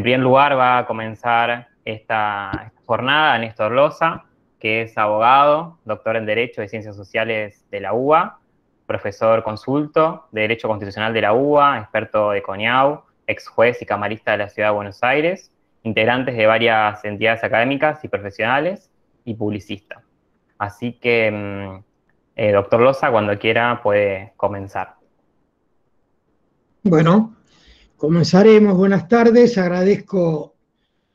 En primer lugar va a comenzar esta jornada Néstor Loza, que es abogado, doctor en Derecho y Ciencias Sociales de la UBA, profesor consulto de Derecho Constitucional de la UBA, experto de CONIAU, ex juez y camarista de la Ciudad de Buenos Aires, integrantes de varias entidades académicas y profesionales, y publicista. Así que, doctor Loza, cuando quiera puede comenzar. Bueno, comenzaremos. Buenas tardes. Agradezco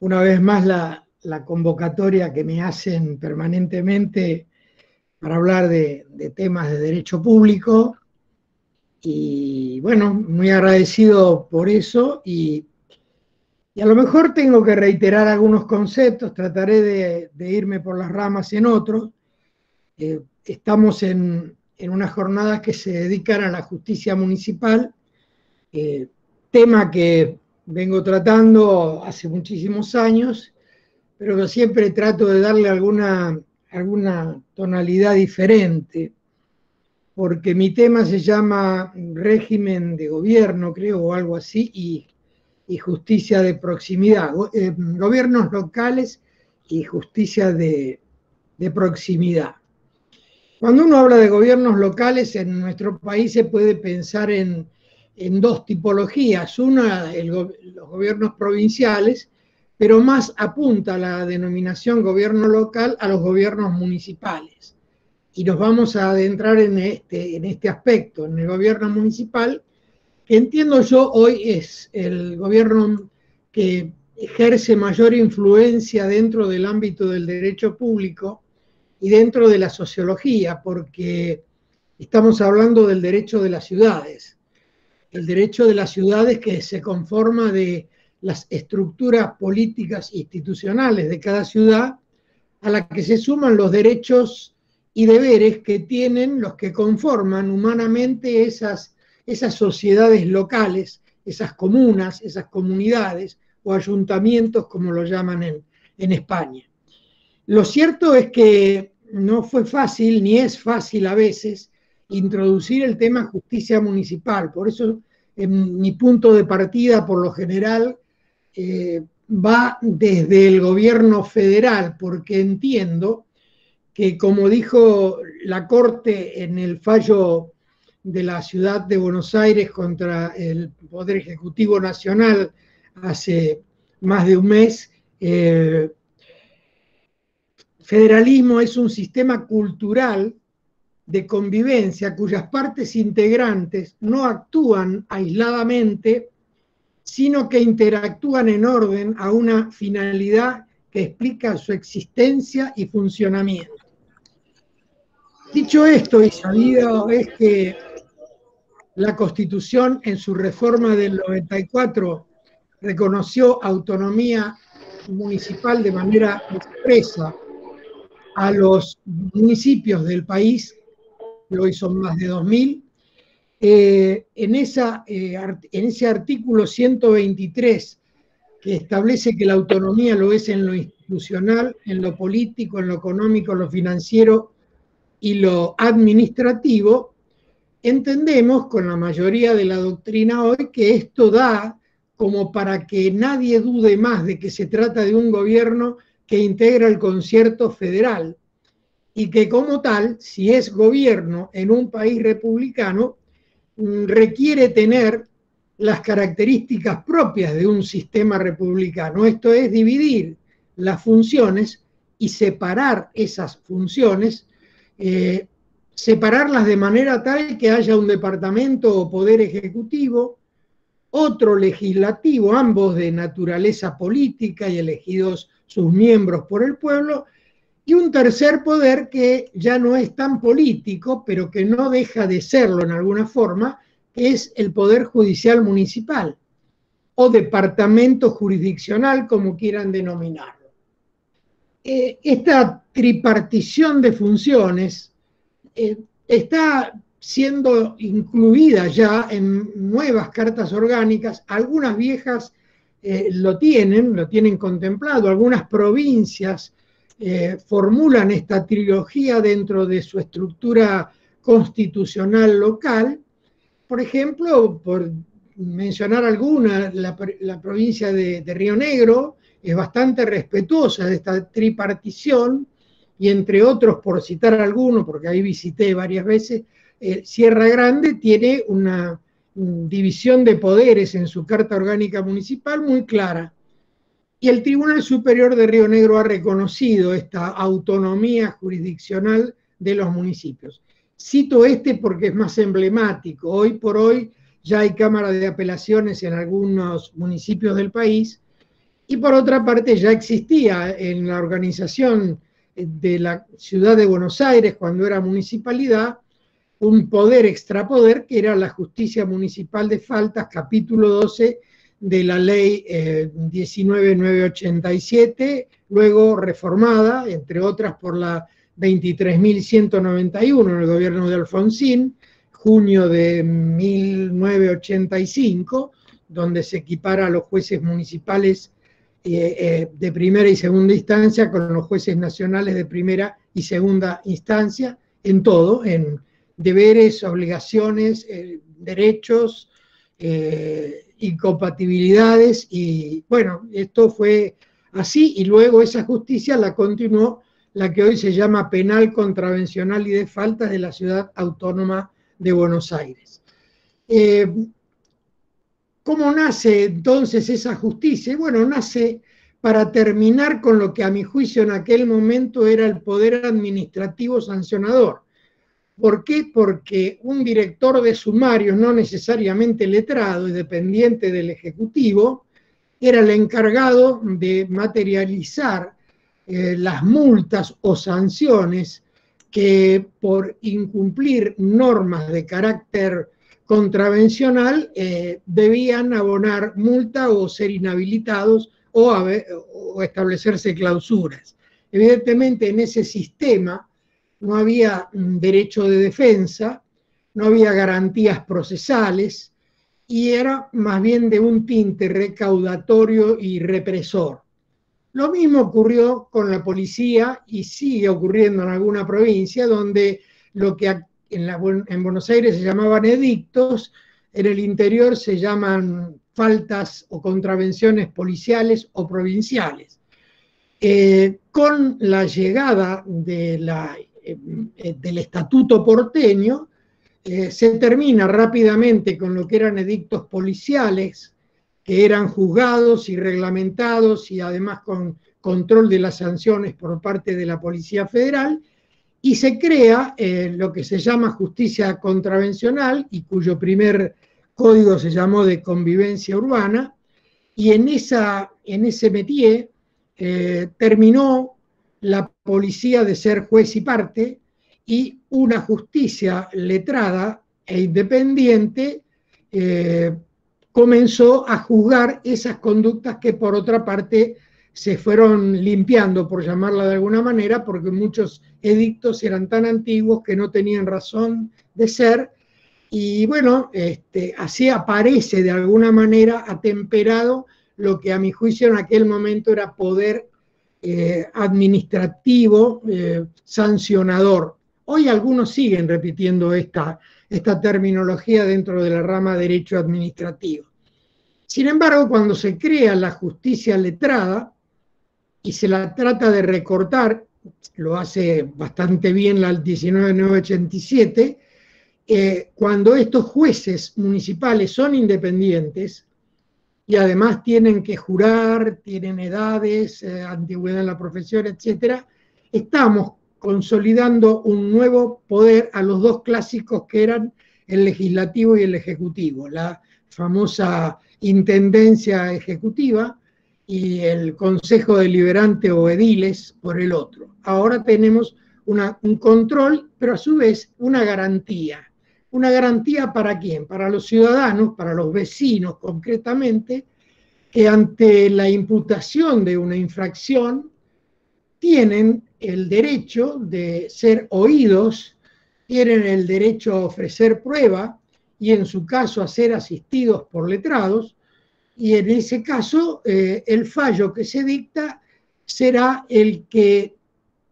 una vez más la convocatoria que me hacen permanentemente para hablar de temas de derecho público. Y bueno, muy agradecido por eso. Y a lo mejor tengo que reiterar algunos conceptos, trataré de irme por las ramas en otros. Estamos en unas jornadas que se dedican a la justicia municipal, tema que vengo tratando hace muchísimos años, pero que siempre trato de darle alguna tonalidad diferente, porque mi tema se llama régimen de gobierno, creo, o algo así, y justicia de proximidad, gobiernos locales y justicia de proximidad. Cuando uno habla de gobiernos locales en nuestro país se puede pensar en dos tipologías. Una, los gobiernos provinciales, pero más apunta la denominación gobierno local a los gobiernos municipales. Y nos vamos a adentrar en este aspecto, en el gobierno municipal, que entiendo yo hoy es el gobierno que ejerce mayor influencia dentro del ámbito del derecho público y dentro de la sociología, porque estamos hablando del derecho de las ciudades. El derecho de las ciudades que se conforma de las estructuras políticas e institucionales de cada ciudad, a la que se suman los derechos y deberes que tienen los que conforman humanamente esas sociedades locales, esas comunas, esas comunidades o ayuntamientos, como lo llaman en España. Lo cierto es que no fue fácil, ni es fácil a veces, introducir el tema justicia municipal. Por eso mi punto de partida, por lo general, va desde el gobierno federal, porque entiendo que, como dijo la Corte en el fallo de la Ciudad de Buenos Aires contra el Poder Ejecutivo Nacional hace más de un mes, federalismo es un sistema cultural de convivencia cuyas partes integrantes no actúan aisladamente, sino que interactúan en orden a una finalidad que explica su existencia y funcionamiento. Dicho esto y sabido es que la Constitución en su reforma del 94 reconoció autonomía municipal de manera expresa a los municipios del país, que hoy son más de 2000, en ese artículo 123 que establece que la autonomía lo es en lo institucional, en lo político, en lo económico, en lo financiero y lo administrativo, entendemos con la mayoría de la doctrina hoy que esto da como para que nadie dude más de que se trata de un gobierno que integra el concierto federal y que como tal, si es gobierno en un país republicano, requiere tener las características propias de un sistema republicano. Esto es dividir las funciones y separar esas funciones, separarlas de manera tal que haya un departamento o poder ejecutivo, otro legislativo, ambos de naturaleza política y elegidos sus miembros por el pueblo, y un tercer poder que ya no es tan político, pero que no deja de serlo en alguna forma, que es el Poder Judicial Municipal, o departamento jurisdiccional, como quieran denominarlo. Esta tripartición de funciones está siendo incluida ya en nuevas cartas orgánicas. Algunas viejas lo tienen contemplado, algunas provincias formulan esta trilogía dentro de su estructura constitucional local. Por ejemplo, por mencionar alguna, la provincia de Río Negro es bastante respetuosa de esta tripartición, y entre otros, por citar alguno, porque ahí visité varias veces, Sierra Grande tiene una división de poderes en su Carta Orgánica Municipal muy clara. Y el Tribunal Superior de Río Negro ha reconocido esta autonomía jurisdiccional de los municipios. Cito este porque es más emblemático. Hoy por hoy ya hay cámaras de apelaciones en algunos municipios del país, y por otra parte ya existía en la organización de la ciudad de Buenos Aires, cuando era municipalidad, un poder extrapoder que era la Justicia Municipal de Faltas, capítulo 12 de la ley 19.987, luego reformada, entre otras, por la 23.191 en el gobierno de Alfonsín, junio de 1985, donde se equipara a los jueces municipales de primera y segunda instancia con los jueces nacionales de primera y segunda instancia, en todo, en deberes, obligaciones, derechos, incompatibilidades, y bueno, esto fue así, y luego esa justicia la continuó la que hoy se llama Penal Contravencional y de Faltas de la Ciudad Autónoma de Buenos Aires. ¿Cómo nace entonces esa justicia? Bueno, nace para terminar con lo que a mi juicio en aquel momento era el poder administrativo sancionador. ¿Por qué? Porque un director de sumarios, no necesariamente letrado y dependiente del Ejecutivo, era el encargado de materializar las multas o sanciones que por incumplir normas de carácter contravencional debían abonar multa o ser inhabilitados o establecerse clausuras. Evidentemente en ese sistema no había derecho de defensa, no había garantías procesales, y era más bien de un tinte recaudatorio y represor. Lo mismo ocurrió con la policía y sigue ocurriendo en alguna provincia, donde lo que en Buenos Aires se llamaban edictos, en el interior se llaman faltas o contravenciones policiales o provinciales. Con la llegada del Estatuto Porteño, se termina rápidamente con lo que eran edictos policiales, que eran juzgados y reglamentados, y además con control de las sanciones por parte de la Policía Federal, y se crea lo que se llama justicia contravencional, y cuyo primer código se llamó de convivencia urbana, y en ese métier terminó la policía de ser juez y parte, y una justicia letrada e independiente comenzó a juzgar esas conductas que por otra parte se fueron limpiando, por llamarla de alguna manera, porque muchos edictos eran tan antiguos que no tenían razón de ser, y bueno, así aparece de alguna manera atemperado lo que a mi juicio en aquel momento era poder administrativo sancionador. Hoy algunos siguen repitiendo esta terminología dentro de la rama derecho administrativo. Sin embargo, cuando se crea la justicia letrada y se la trata de recortar, lo hace bastante bien la 19.987, cuando estos jueces municipales son independientes y además tienen que jurar, tienen edades, antigüedad en la profesión, etc., estamos consolidando un nuevo poder a los dos clásicos que eran el legislativo y el ejecutivo, la famosa intendencia ejecutiva y el consejo deliberante o ediles por el otro. Ahora tenemos un control, pero a su vez una garantía. ¿Una garantía para quién? Para los ciudadanos, para los vecinos concretamente, que ante la imputación de una infracción tienen el derecho de ser oídos, tienen el derecho a ofrecer prueba y en su caso a ser asistidos por letrados, y en ese caso el fallo que se dicta será el que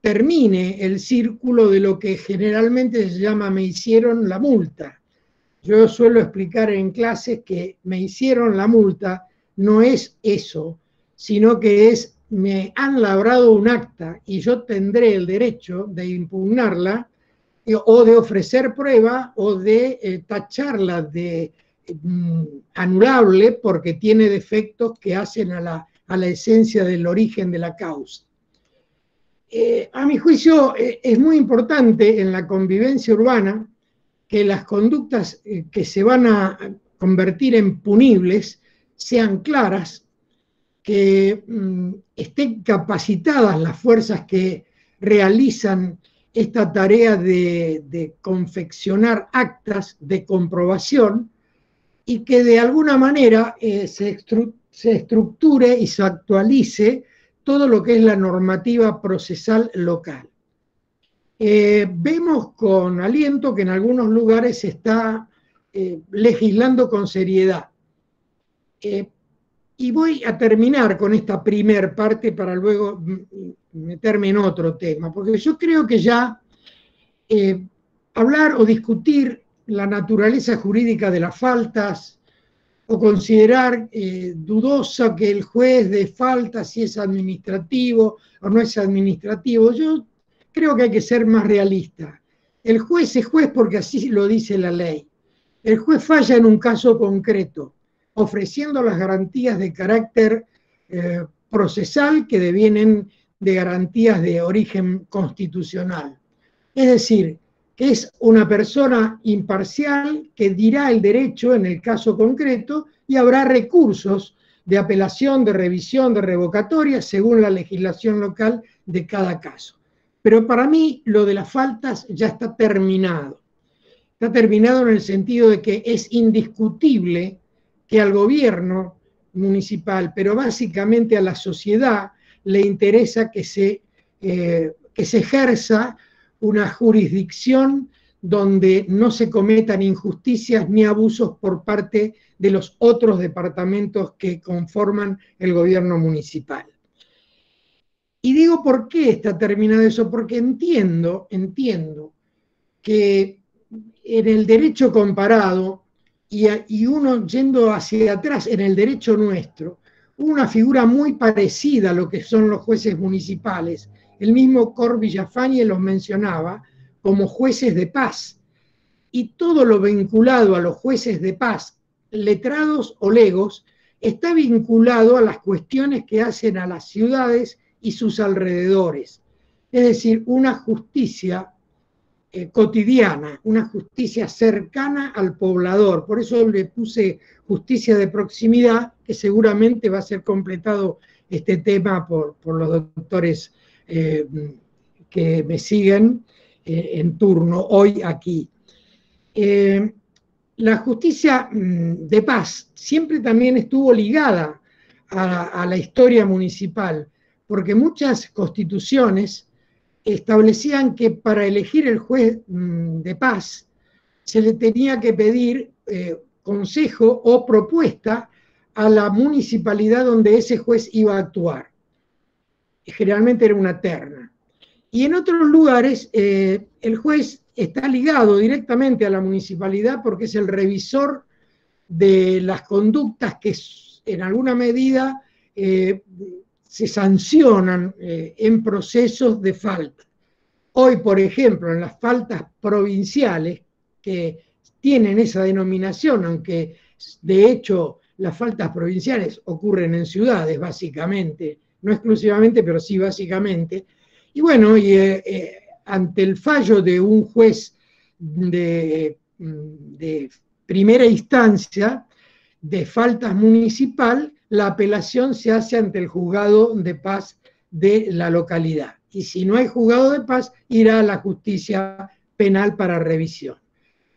termine el círculo de lo que generalmente se llama me hicieron la multa. yo suelo explicar en clases que me hicieron la multa, no es eso, sino que es, me han labrado un acta y yo tendré el derecho de impugnarla o de ofrecer prueba o de tacharla de anulable porque tiene defectos que hacen a la esencia del origen de la causa. A mi juicio es muy importante en la convivencia urbana que las conductas que se van a convertir en punibles sean claras, que estén capacitadas las fuerzas que realizan esta tarea de confeccionar actas de comprobación y que de alguna manera se estructure y se actualice todo lo que es la normativa procesal local. Vemos con aliento que en algunos lugares se está legislando con seriedad. Y voy a terminar con esta primer parte para luego meterme en otro tema, porque yo creo que ya hablar o discutir la naturaleza jurídica de las faltas o considerar dudosa que el juez de falta si es administrativo o no es administrativo, yo creo que hay que ser más realista. El juez es juez porque así lo dice la ley. El juez falla en un caso concreto, ofreciendo las garantías de carácter procesal que devienen de garantías de origen constitucional. Es decir, que es una persona imparcial que dirá el derecho en el caso concreto y habrá recursos de apelación, de revisión, de revocatoria, según la legislación local de cada caso. Pero para mí lo de las faltas ya está terminado. Está terminado en el sentido de que es indiscutible que al gobierno municipal, pero básicamente a la sociedad, le interesa que se ejerza una jurisdicción donde no se cometan injusticias ni abusos por parte de los otros departamentos que conforman el gobierno municipal. Y digo, ¿por qué está terminado eso? Porque entiendo que en el derecho comparado y uno yendo hacia atrás en el derecho nuestro, una figura muy parecida a lo que son los jueces municipales. El mismo Cor Villafañe los mencionaba como jueces de paz. Y todo lo vinculado a los jueces de paz, letrados o legos, está vinculado a las cuestiones que hacen a las ciudades y sus alrededores. Es decir, una justicia cotidiana, una justicia cercana al poblador. Por eso le puse justicia de proximidad, que seguramente va a ser completado este tema por los doctores que me siguen en turno hoy aquí. La justicia de paz siempre también estuvo ligada a la historia municipal, porque muchas constituciones establecían que para elegir el juez de paz se le tenía que pedir consejo o propuesta a la municipalidad donde ese juez iba a actuar. Generalmente era una terna. Y en otros lugares el juez está ligado directamente a la municipalidad porque es el revisor de las conductas que en alguna medida se sancionan en procesos de falta. Hoy, por ejemplo, en las faltas provinciales, que tienen esa denominación, aunque de hecho las faltas provinciales ocurren en ciudades, básicamente, no exclusivamente, pero sí básicamente, y bueno, ante el fallo de un juez de primera instancia de faltas municipal, la apelación se hace ante el juzgado de paz de la localidad. Y si no hay juzgado de paz, irá a la justicia penal para revisión.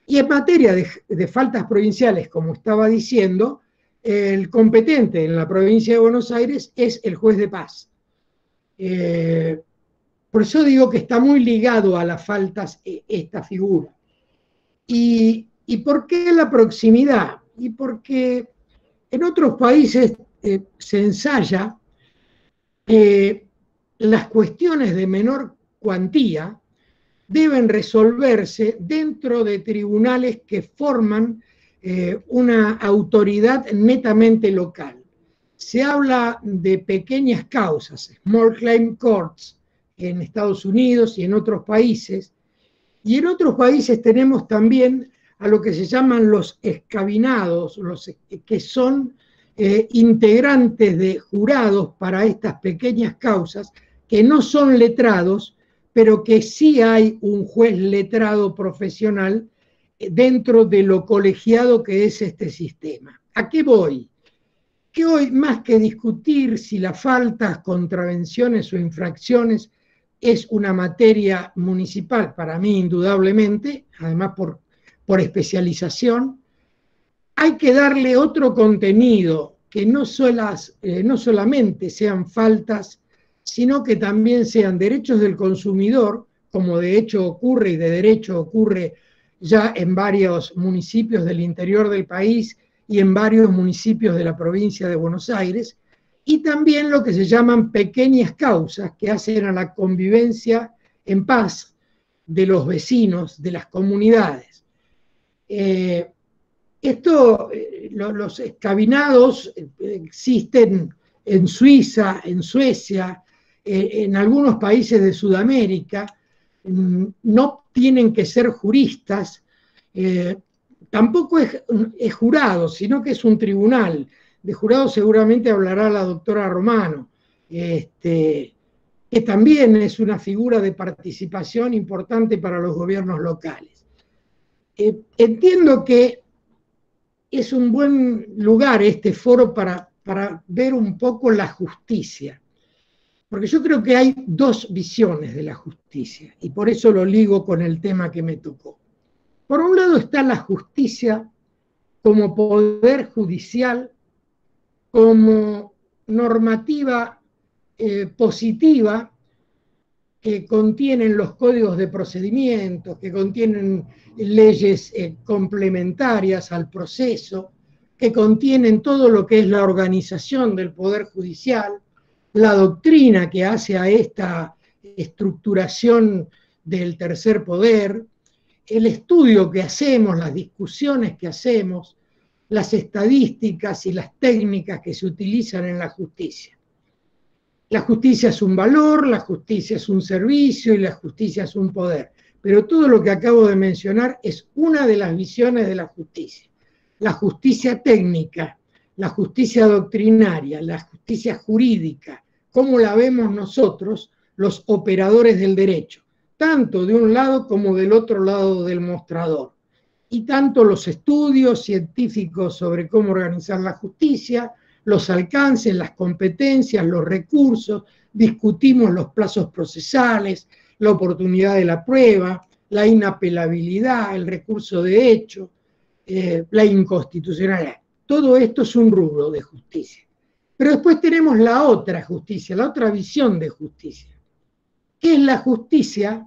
Y en materia de faltas provinciales, como estaba diciendo, el competente en la provincia de Buenos Aires es el juez de paz. Por eso digo que está muy ligado a las faltas esta figura. ¿Y por qué la proximidad? Y porque en otros países se ensaya las cuestiones de menor cuantía deben resolverse dentro de tribunales que forman una autoridad netamente local. Se habla de pequeñas causas, small claim courts, en Estados Unidos y en otros países, y en otros países tenemos también a lo que se llaman los escabinados, los que son integrantes de jurados para estas pequeñas causas, que no son letrados, pero que sí hay un juez letrado profesional dentro de lo colegiado que es este sistema. ¿A qué voy? Que hoy, más que discutir si las faltas, contravenciones o infracciones es una materia municipal, para mí indudablemente, además por especialización, hay que darle otro contenido, que no solamente sean faltas, sino que también sean derechos del consumidor, como de hecho ocurre y de derecho ocurre ya en varios municipios del interior del país y en varios municipios de la provincia de Buenos Aires, y también lo que se llaman pequeñas causas que hacen a la convivencia en paz de los vecinos, de las comunidades. Los escabinados existen en Suiza, en Suecia, en algunos países de Sudamérica, no tienen que ser juristas, tampoco es jurado, sino que es un tribunal. De jurado seguramente hablará la doctora Romano, que también es una figura de participación importante para los gobiernos locales. Entiendo que es un buen lugar este foro para ver un poco la justicia, porque yo creo que hay dos visiones de la justicia, y por eso lo ligo con el tema que me tocó. Por un lado está la justicia como poder judicial, como normativa positiva que contienen los códigos de procedimientos, que contienen leyes complementarias al proceso, que contienen todo lo que es la organización del Poder Judicial, la doctrina que hace a esta estructuración del tercer poder, el estudio que hacemos, las discusiones que hacemos, las estadísticas y las técnicas que se utilizan en la justicia. La justicia es un valor, la justicia es un servicio y la justicia es un poder. Pero todo lo que acabo de mencionar es una de las visiones de la justicia. La justicia técnica, la justicia doctrinaria, la justicia jurídica, como la vemos nosotros, los operadores del derecho, tanto de un lado como del otro lado del mostrador. Y tanto los estudios científicos sobre cómo organizar la justicia, los alcances, las competencias, los recursos, discutimos los plazos procesales, la oportunidad de la prueba, la inapelabilidad, el recurso de hecho, la inconstitucionalidad. Todo esto es un rubro de justicia. Pero después tenemos la otra justicia, la otra visión de justicia, que es la justicia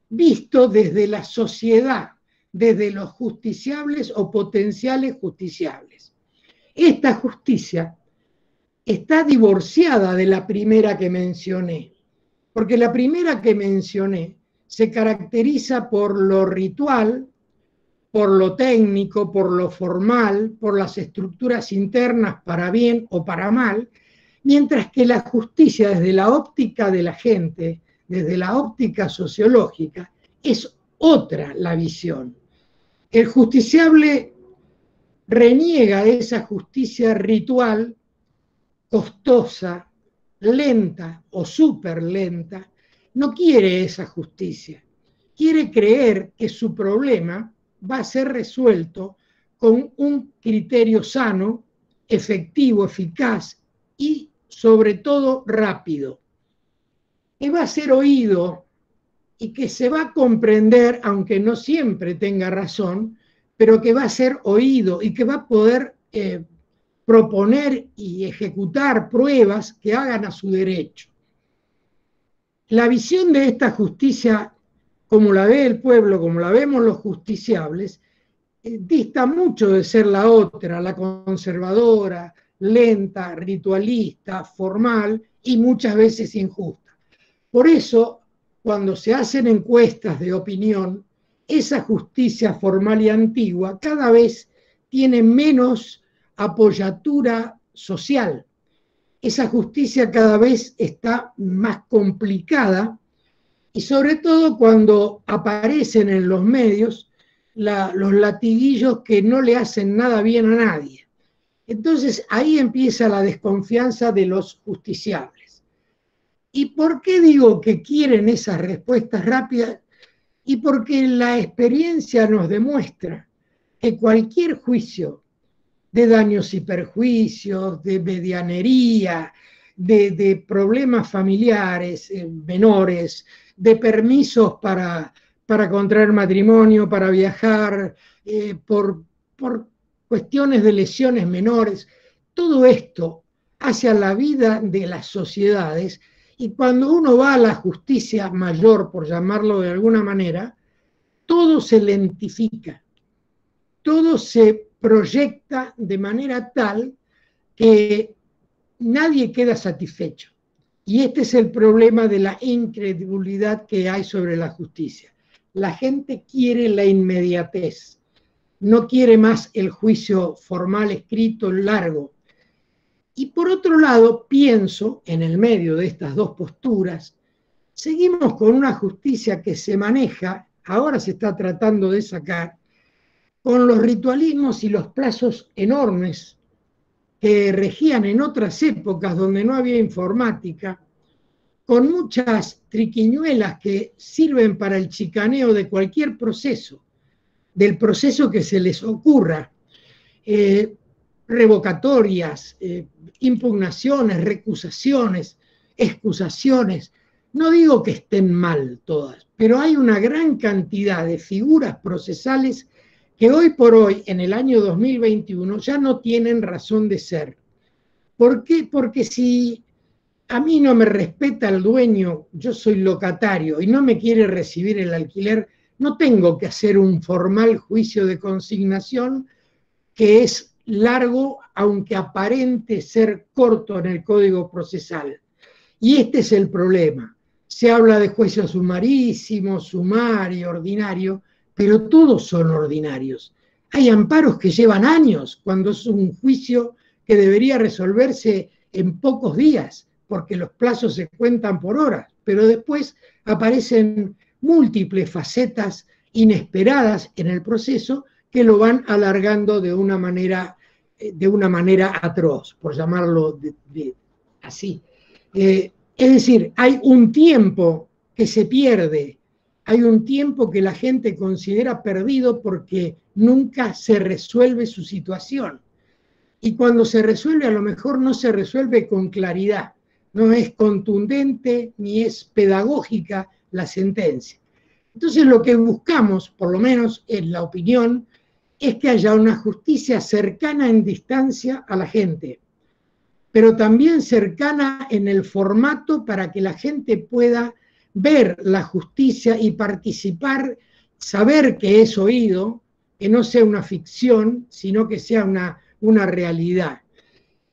visto desde la sociedad, desde los justiciables o potenciales justiciables. Esta justicia está divorciada de la primera que mencioné, porque la primera que mencioné se caracteriza por lo ritual, por lo técnico, por lo formal, por las estructuras internas para bien o para mal, mientras que la justicia desde la óptica de la gente, desde la óptica sociológica, es otra la visión. El justiciable reniega de esa justicia ritual, costosa, lenta o súper lenta, no quiere esa justicia. Quiere creer que su problema va a ser resuelto con un criterio sano, efectivo, eficaz y, sobre todo, rápido. Que va a ser oído y que se va a comprender, aunque no siempre tenga razón, pero que va a ser oído y que va a poder proponer y ejecutar pruebas que hagan a su derecho. La visión de esta justicia, como la ve el pueblo, como la vemos los justiciables, dista mucho de ser la otra, la conservadora, lenta, ritualista, formal y muchas veces injusta. Por eso, cuando se hacen encuestas de opinión, esa justicia formal y antigua cada vez tiene menos apoyatura social. Esa justicia cada vez está más complicada y sobre todo cuando aparecen en los medios los latiguillos que no le hacen nada bien a nadie. Entonces ahí empieza la desconfianza de los justiciables. ¿Y por qué digo que quieren esas respuestas rápidas? Y porque la experiencia nos demuestra que cualquier juicio de daños y perjuicios, de medianería, de problemas familiares menores, de permisos para contraer matrimonio, para viajar, por cuestiones de lesiones menores, todo esto hacia la vida de las sociedades. Y cuando uno va a la justicia mayor, por llamarlo de alguna manera, todo se lentifica, todo se proyecta de manera tal que nadie queda satisfecho. Y este es el problema de la incredulidad que hay sobre la justicia. La gente quiere la inmediatez, no quiere más el juicio formal, escrito, largo. Y por otro lado, pienso, en el medio de estas dos posturas, seguimos con una justicia que se maneja, ahora se está tratando de sacar, con los ritualismos y los plazos enormes que regían en otras épocas donde no había informática, con muchas triquiñuelas que sirven para el chicaneo de cualquier proceso, del proceso que se les ocurra, revocatorias, impugnaciones, recusaciones, excusaciones. No digo que estén mal todas, pero hay una gran cantidad de figuras procesales que hoy por hoy, en el año 2021, ya no tienen razón de ser. ¿Por qué? Porque si a mí no me respeta el dueño, yo soy locatario y no me quiere recibir el alquiler, no tengo que hacer un formal juicio de consignación que es largo, aunque aparente ser corto en el Código Procesal. Y este es el problema. Se habla de juicio sumarísimo, sumario, ordinario, pero todos son ordinarios. Hay amparos que llevan años, cuando es un juicio que debería resolverse en pocos días, porque los plazos se cuentan por horas, pero después aparecen múltiples facetas inesperadas en el proceso que lo van alargando de una manera atroz, por llamarlo así. Es decir, hay un tiempo que se pierde, hay un tiempo que la gente considera perdido porque nunca se resuelve su situación. Y cuando se resuelve, a lo mejor no se resuelve con claridad, no es contundente ni es pedagógica la sentencia. Entonces lo que buscamos, por lo menos en la opinión, es que haya una justicia cercana en distancia a la gente, pero también cercana en el formato para que la gente pueda ver la justicia y participar, saber que es oído, que no sea una ficción, sino que sea una realidad.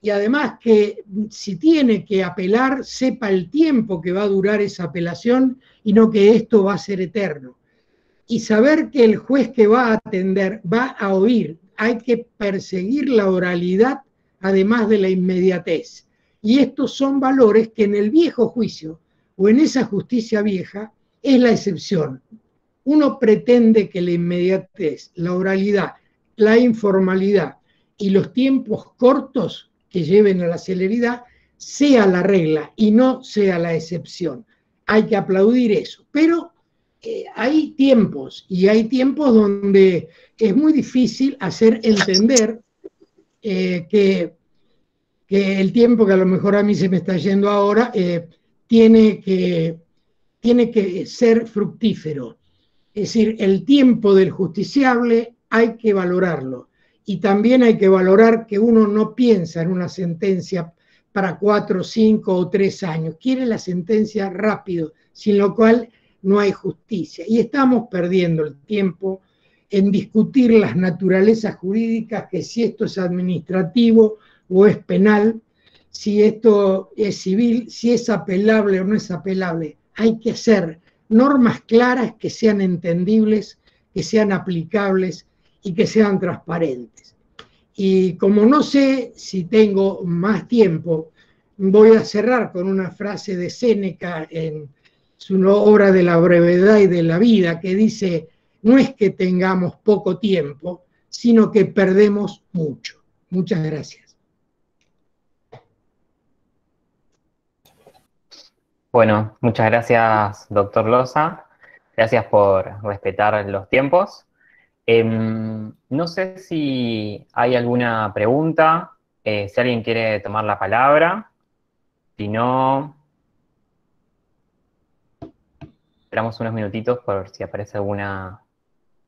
Y además que si tiene que apelar, sepa el tiempo que va a durar esa apelación y no que esto va a ser eterno. Y saber que el juez que va a atender va a oír. Hay que perseguir la oralidad además de la inmediatez. Y estos son valores que en el viejo juicio o en esa justicia vieja es la excepción. Uno pretende que la inmediatez, la oralidad, la informalidad y los tiempos cortos que lleven a la celeridad sea la regla y no sea la excepción. Hay que aplaudir eso, pero hay tiempos, y hay tiempos donde es muy difícil hacer entender que el tiempo que a lo mejor a mí se me está yendo ahora tiene que ser fructífero. Es decir, el tiempo del justiciable hay que valorarlo. Y también hay que valorar que uno no piensa en una sentencia para 4, 5 o 3 años. Quiere la sentencia rápido, sin lo cual no hay justicia. Y estamos perdiendo el tiempo en discutir las naturalezas jurídicas, que si esto es administrativo o es penal, si esto es civil, si es apelable o no es apelable. Hay que hacer normas claras que sean entendibles, que sean aplicables y que sean transparentes. Y como no sé si tengo más tiempo, voy a cerrar con una frase de Séneca en su obra de la brevedad y de la vida, que dice: no es que tengamos poco tiempo, sino que perdemos mucho. Muchas gracias. Bueno, muchas gracias, doctor Loza. Gracias por respetar los tiempos. No sé si hay alguna pregunta, si alguien quiere tomar la palabra. Si no, esperamos unos minutitos por si aparece alguna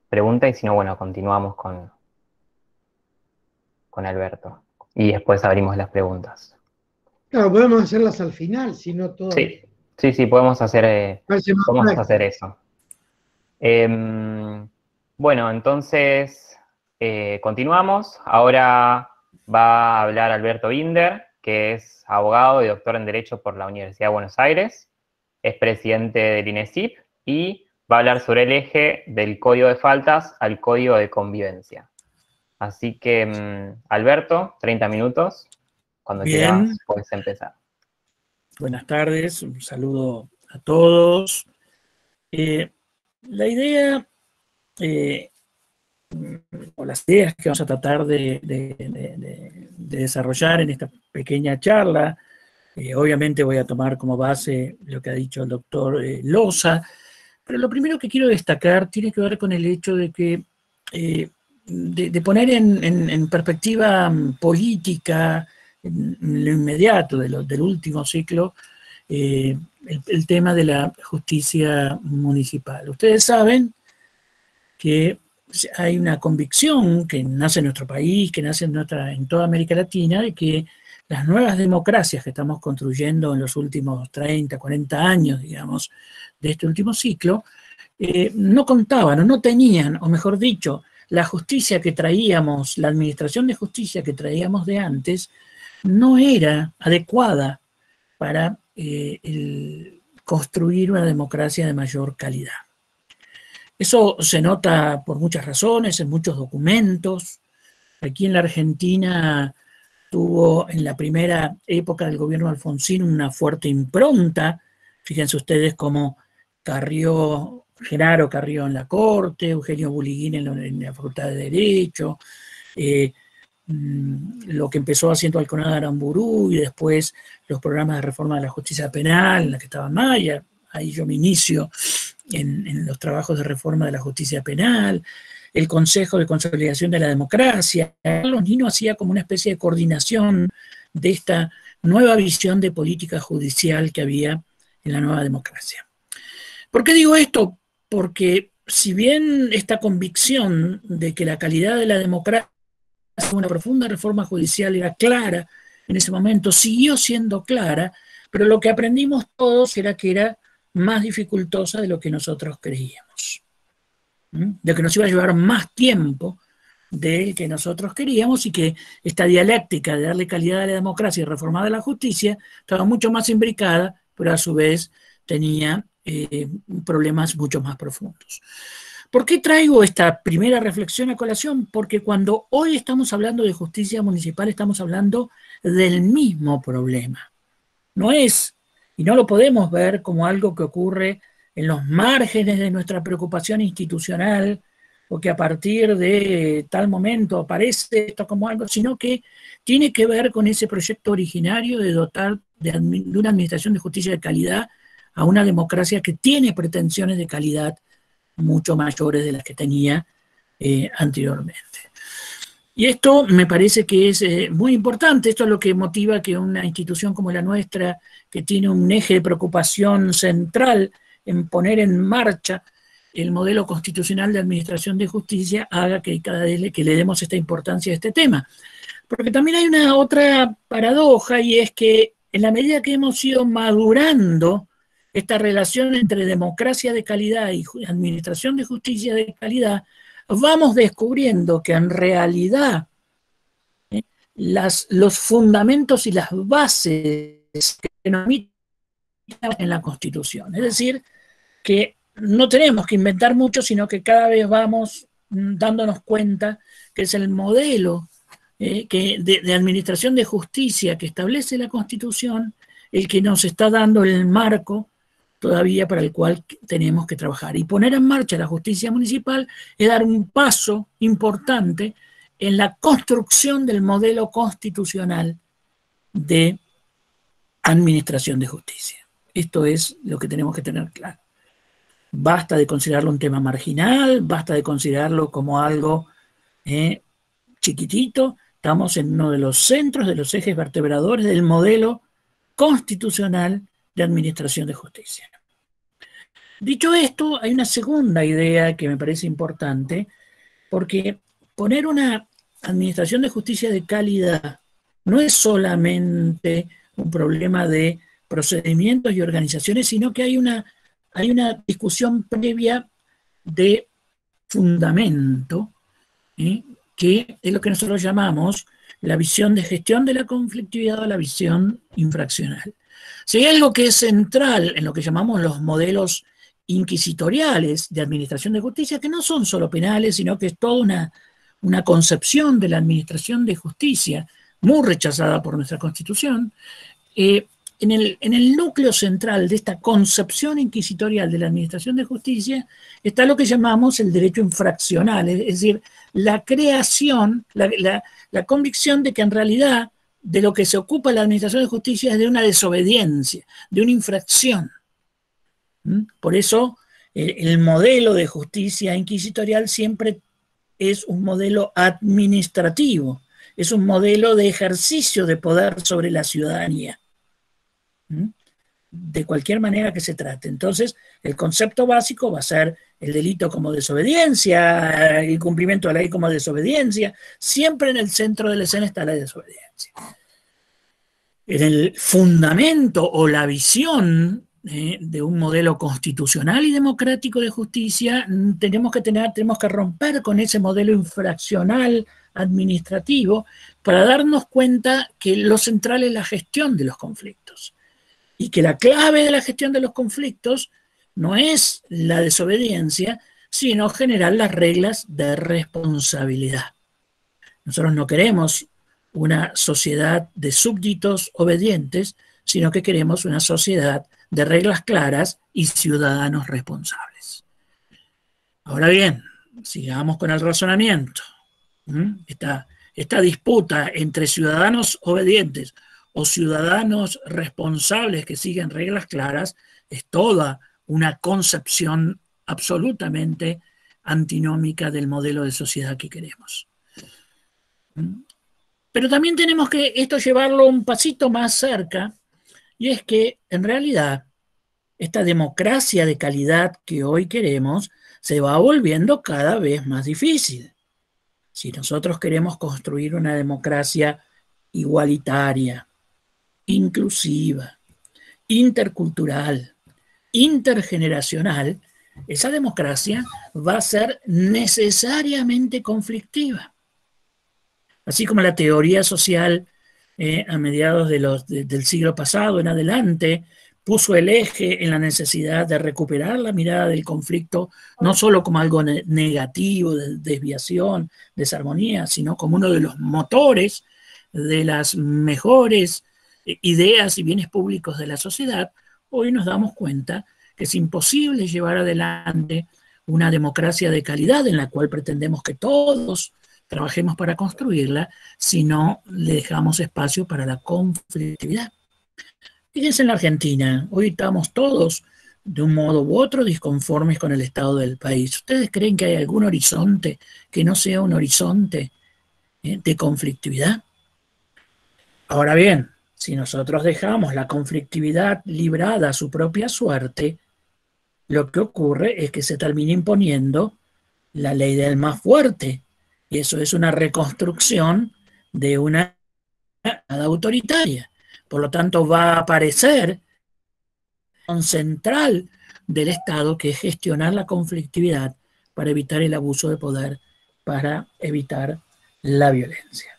pregunta y si no, bueno, continuamos con Alberto. Y después abrimos las preguntas. Claro, podemos hacerlas al final, si no todo. Sí, sí, sí, podemos hacer Práctico. eso. Bueno, entonces continuamos. Ahora va a hablar Alberto Binder, que es abogado y doctor en Derecho por la Universidad de Buenos Aires, es presidente del INESIP y va a hablar sobre el eje del Código de Faltas al Código de Convivencia. Así que, Alberto, 30 minutos. Cuando quieras, puedes empezar. Buenas tardes, un saludo a todos. La idea, o las ideas que vamos a tratar de desarrollar en esta pequeña charla, obviamente voy a tomar como base lo que ha dicho el doctor Loza, pero lo primero que quiero destacar tiene que ver con el hecho de que, de poner en perspectiva política, en lo inmediato del último ciclo, el tema de la justicia municipal. Ustedes saben que hay una convicción que nace en nuestro país, que nace en toda América Latina, de que las nuevas democracias que estamos construyendo en los últimos 30, 40 años, digamos, de este último ciclo, no contaban o no tenían, o mejor dicho, la justicia que traíamos, la administración de justicia que traíamos de antes, no era adecuada para construir una democracia de mayor calidad. Eso se nota por muchas razones, en muchos documentos. Aquí en la Argentina tuvo en la primera época del gobierno Alfonsín una fuerte impronta. Fíjense ustedes cómo Genaro Carrió en la Corte, Eugenio Buliguín en la Facultad de Derecho, lo que empezó haciendo Alconada Aramburú y después los programas de reforma de la justicia penal en la que estaba Maya. Ahí yo me inicio en los trabajos de reforma de la justicia penal, el Consejo de Consolidación de la Democracia. Carlos Nino hacía como una especie de coordinación de esta nueva visión de política judicial que había en la nueva democracia. ¿Por qué digo esto? Porque si bien esta convicción de que la calidad de la democracia, una profunda reforma judicial era clara en ese momento, siguió siendo clara, pero lo que aprendimos todos era que era más dificultosa de lo que nosotros creíamos, de que nos iba a llevar más tiempo del que nosotros queríamos y que esta dialéctica de darle calidad a la democracia y reformar la justicia estaba mucho más imbricada, pero a su vez tenía problemas mucho más profundos. ¿Por qué traigo esta primera reflexión a colación? Porque cuando hoy estamos hablando de justicia municipal estamos hablando del mismo problema. No es, y no lo podemos ver como algo que ocurre en los márgenes de nuestra preocupación institucional o que a partir de tal momento aparece esto como algo, sino que tiene que ver con ese proyecto originario de dotar de una administración de justicia de calidad a una democracia que tiene pretensiones de calidad mucho mayores de las que tenía anteriormente. Y esto me parece que es muy importante. Esto es lo que motiva que una institución como la nuestra, que tiene un eje de preocupación central en poner en marcha el modelo constitucional de administración de justicia, haga que cada vez que le demos esta importancia a este tema. Porque también hay una otra paradoja, y es que en la medida que hemos ido madurando esta relación entre democracia de calidad y administración de justicia de calidad, vamos descubriendo que en realidad los fundamentos y las bases que nos permiten en la Constitución, es decir, que no tenemos que inventar mucho, sino que cada vez vamos dándonos cuenta que es el modelo de administración de justicia que establece la Constitución el que nos está dando el marco todavía para el cual tenemos que trabajar. Y poner en marcha la justicia municipal es dar un paso importante en la construcción del modelo constitucional de administración de justicia. Esto es lo que tenemos que tener claro. Basta de considerarlo un tema marginal, basta de considerarlo como algo chiquitito. Estamos en uno de los centros, de los ejes vertebradores del modelo constitucional de administración de justicia. Dicho esto, hay una segunda idea que me parece importante, porque poner una administración de justicia de calidad no es solamente un problema de procedimientos y organizaciones, sino que hay una discusión previa de fundamento, que es lo que nosotros llamamos la visión de gestión de la conflictividad o la visión infraccional. Si hay algo que es central en lo que llamamos los modelos inquisitoriales de administración de justicia, que no son solo penales, sino que es toda una concepción de la administración de justicia muy rechazada por nuestra Constitución, en el núcleo central de esta concepción inquisitorial de la administración de justicia está lo que llamamos el derecho infraccional, es decir, la creación, la convicción de que en realidad de lo que se ocupa la administración de justicia es de una desobediencia, de una infracción. Por eso el modelo de justicia inquisitorial siempre es un modelo administrativo, es un modelo de ejercicio de poder sobre la ciudadanía, de cualquier manera que se trate. Entonces, el concepto básico va a ser el delito como desobediencia, el cumplimiento de la ley como desobediencia. Siempre en el centro de la escena está la desobediencia. En el fundamento o la visión de un modelo constitucional y democrático de justicia, tenemos que romper con ese modelo infraccional administrativo para darnos cuenta que lo central es la gestión de los conflictos. Y que la clave de la gestión de los conflictos no es la desobediencia, sino generar las reglas de responsabilidad. Nosotros no queremos una sociedad de súbditos obedientes, sino que queremos una sociedad de reglas claras y ciudadanos responsables. Ahora bien, sigamos con el razonamiento. Esta disputa entre ciudadanos obedientes o ciudadanos responsables que siguen reglas claras es toda una concepción absolutamente antinómica del modelo de sociedad que queremos. Pero también tenemos que esto llevarlo un pasito más cerca, y es que en realidad esta democracia de calidad que hoy queremos se va volviendo cada vez más difícil. Si nosotros queremos construir una democracia igualitaria, inclusiva, intercultural, intergeneracional, esa democracia va a ser necesariamente conflictiva. Así como la teoría social a mediados del siglo pasado en adelante puso el eje en la necesidad de recuperar la mirada del conflicto, no solo como algo negativo, de desviación, desarmonía, sino como uno de los motores de las mejores ideas y bienes públicos de la sociedad. Hoy nos damos cuenta que es imposible llevar adelante una democracia de calidad en la cual pretendemos que todos trabajemos para construirla si no le dejamos espacio para la conflictividad. Fíjense en la Argentina, hoy estamos todos de un modo u otro disconformes con el estado del país. ¿Ustedes creen que hay algún horizonte que no sea un horizonte de conflictividad? Ahora bien, si nosotros dejamos la conflictividad librada a su propia suerte, lo que ocurre es que se termina imponiendo la ley del más fuerte. Y eso es una reconstrucción de una autoritaria. Por lo tanto, va a aparecer un central del Estado, que es gestionar la conflictividad para evitar el abuso de poder, para evitar la violencia.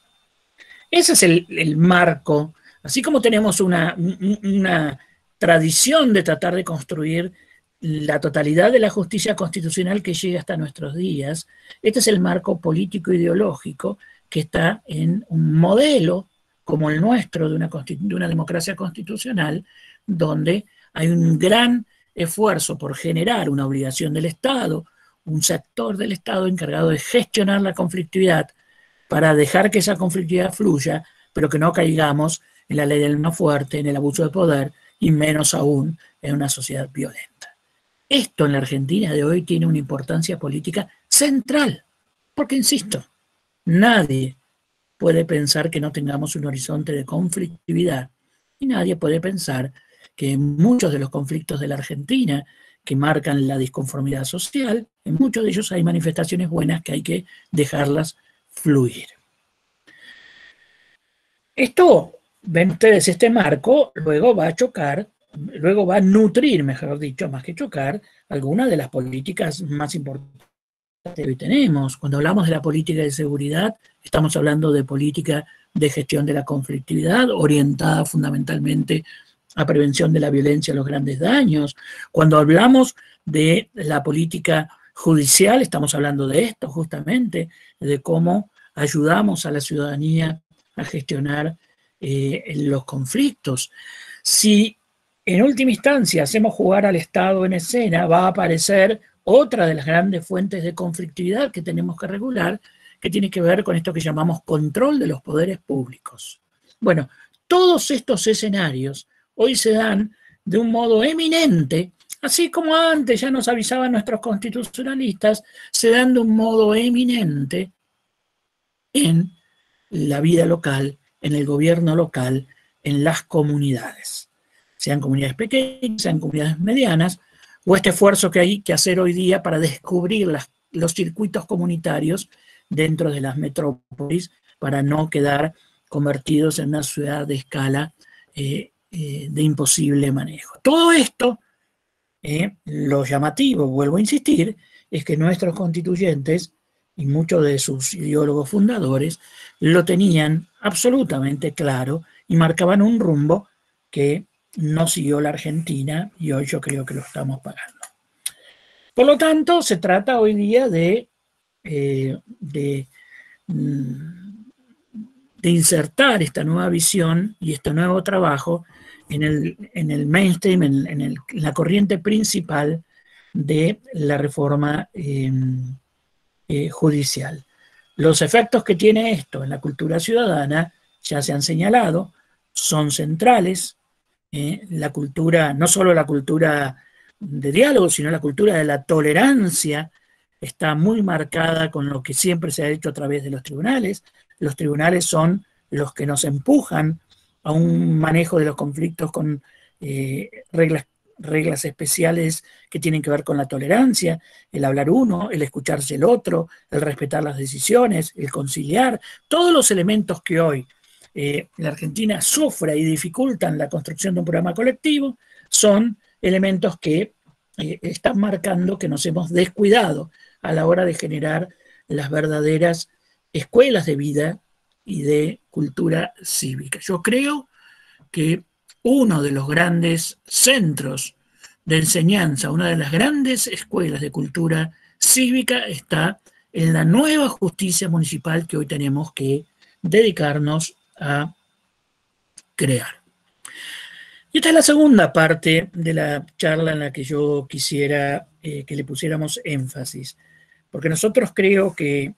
Ese es el marco. Así como tenemos una tradición de tratar de construir la totalidad de la justicia constitucional que llega hasta nuestros días. Este es el marco político-ideológico que está en un modelo como el nuestro de una democracia constitucional, donde hay un gran esfuerzo por generar una obligación del Estado, un sector del Estado encargado de gestionar la conflictividad para dejar que esa conflictividad fluya, pero que no caigamos en la ley del más fuerte, en el abuso de poder y menos aún en una sociedad violenta. Esto en la Argentina de hoy tiene una importancia política central, porque insisto, nadie puede pensar que no tengamos un horizonte de conflictividad y nadie puede pensar que muchos de los conflictos de la Argentina que marcan la disconformidad social, en muchos de ellos hay manifestaciones buenas que hay que dejarlas fluir. Esto, ven ustedes, este marco luego va a chocar, luego va a nutrir, mejor dicho, más que chocar, algunas de las políticas más importantes que hoy tenemos. Cuando hablamos de la política de seguridad, estamos hablando de política de gestión de la conflictividad, orientada fundamentalmente a prevención de la violencia y los grandes daños. Cuando hablamos de la política judicial, estamos hablando de esto justamente, de cómo ayudamos a la ciudadanía a gestionar los conflictos. Si en última instancia hacemos jugar al Estado en escena, va a aparecer otra de las grandes fuentes de conflictividad que tenemos que regular, que tiene que ver con esto que llamamos control de los poderes públicos. Bueno, todos estos escenarios hoy se dan de un modo eminente, así como antes ya nos avisaban nuestros constitucionalistas, se dan de un modo eminente en la vida local, en el gobierno local, en las comunidades. Sean comunidades pequeñas, sean comunidades medianas, o este esfuerzo que hay que hacer hoy día para descubrir los circuitos comunitarios dentro de las metrópolis para no quedar convertidos en una ciudad de escala de imposible manejo. Todo esto, lo llamativo, vuelvo a insistir, es que nuestros constituyentes y muchos de sus ideólogos fundadores lo tenían absolutamente claro y marcaban un rumbo que no siguió la Argentina y hoy yo creo que lo estamos pagando. Por lo tanto, se trata hoy día de insertar esta nueva visión y este nuevo trabajo en el mainstream, en la corriente principal de la reforma judicial. Los efectos que tiene esto en la cultura ciudadana ya se han señalado, son centrales. La cultura, no solo la cultura de diálogo, sino la cultura de la tolerancia está muy marcada con lo que siempre se ha hecho a través de los tribunales. Los tribunales son los que nos empujan a un manejo de los conflictos con reglas especiales que tienen que ver con la tolerancia, el hablar uno, el escucharse el otro, el respetar las decisiones, el conciliar, todos los elementos que hoy la Argentina sufre y dificultan la construcción de un programa colectivo, son elementos que están marcando que nos hemos descuidado a la hora de generar las verdaderas escuelas de vida y de cultura cívica. Yo creo que uno de los grandes centros de enseñanza, una de las grandes escuelas de cultura cívica está en la nueva justicia municipal que hoy tenemos que dedicarnos a crear. Y esta es la segunda parte de la charla en la que yo quisiera que le pusiéramos énfasis, porque nosotros creo que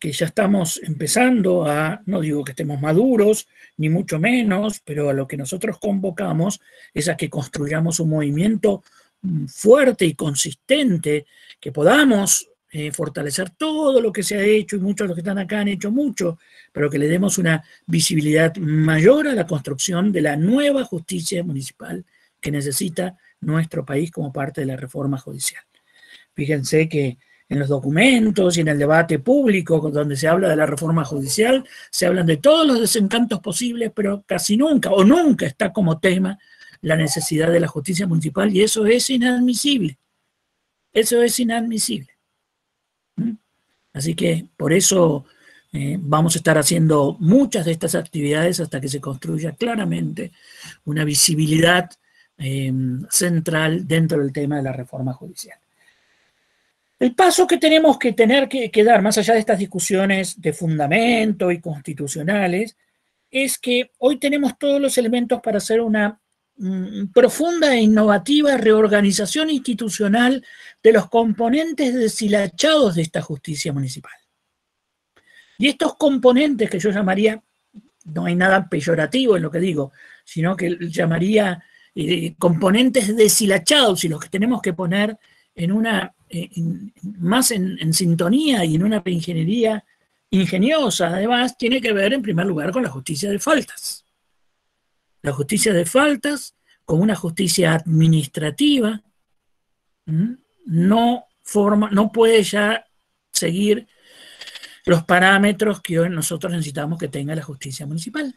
ya estamos empezando a, no digo que estemos maduros, ni mucho menos, pero a lo que nosotros convocamos es a que construyamos un movimiento fuerte y consistente, que podamos fortalecer todo lo que se ha hecho, y muchos de los que están acá han hecho mucho, pero que le demos una visibilidad mayor a la construcción de la nueva justicia municipal que necesita nuestro país como parte de la reforma judicial. Fíjense que en los documentos y en el debate público donde se habla de la reforma judicial, se hablan de todos los desencantos posibles, pero casi nunca o nunca está como tema la necesidad de la justicia municipal, y eso es inadmisible. Eso es inadmisible. Así que por eso vamos a estar haciendo muchas de estas actividades hasta que se construya claramente una visibilidad central dentro del tema de la reforma judicial. El paso que tenemos que tener que dar, más allá de estas discusiones de fundamento y constitucionales, es que hoy tenemos todos los elementos para hacer una profunda e innovativa reorganización institucional de los componentes deshilachados de esta justicia municipal. Y estos componentes que yo llamaría, no hay nada peyorativo en lo que digo, sino que llamaría componentes deshilachados, y los que tenemos que poner en una más en sintonía y en una reingeniería ingeniosa, además, tiene que ver en primer lugar con la justicia de faltas. La justicia de faltas, como una justicia administrativa, no puede ya seguir los parámetros que hoy nosotros necesitamos que tenga la justicia municipal.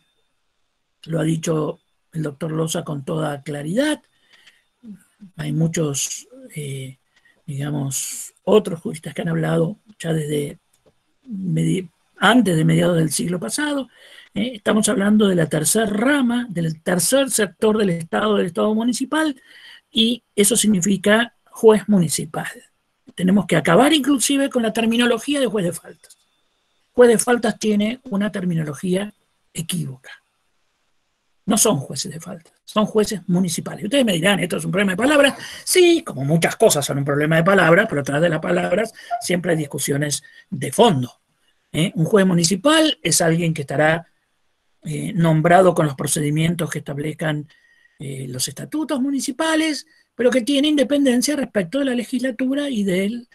Lo ha dicho el doctor Loza con toda claridad. Hay muchos, digamos, otros juristas que han hablado ya desde antes de mediados del siglo pasado. Estamos hablando de la tercera rama, del tercer sector del Estado municipal, y eso significa juez municipal. Tenemos que acabar inclusive con la terminología de juez de faltas. Juez de faltas tiene una terminología equívoca. No son jueces de faltas, son jueces municipales. Ustedes me dirán, ¿esto es un problema de palabras? Sí, como muchas cosas son un problema de palabras, pero atrás de las palabras siempre hay discusiones de fondo. Un juez municipal es alguien que estará nombrado con los procedimientos que establezcan los estatutos municipales, pero que tiene independencia respecto de la legislatura y del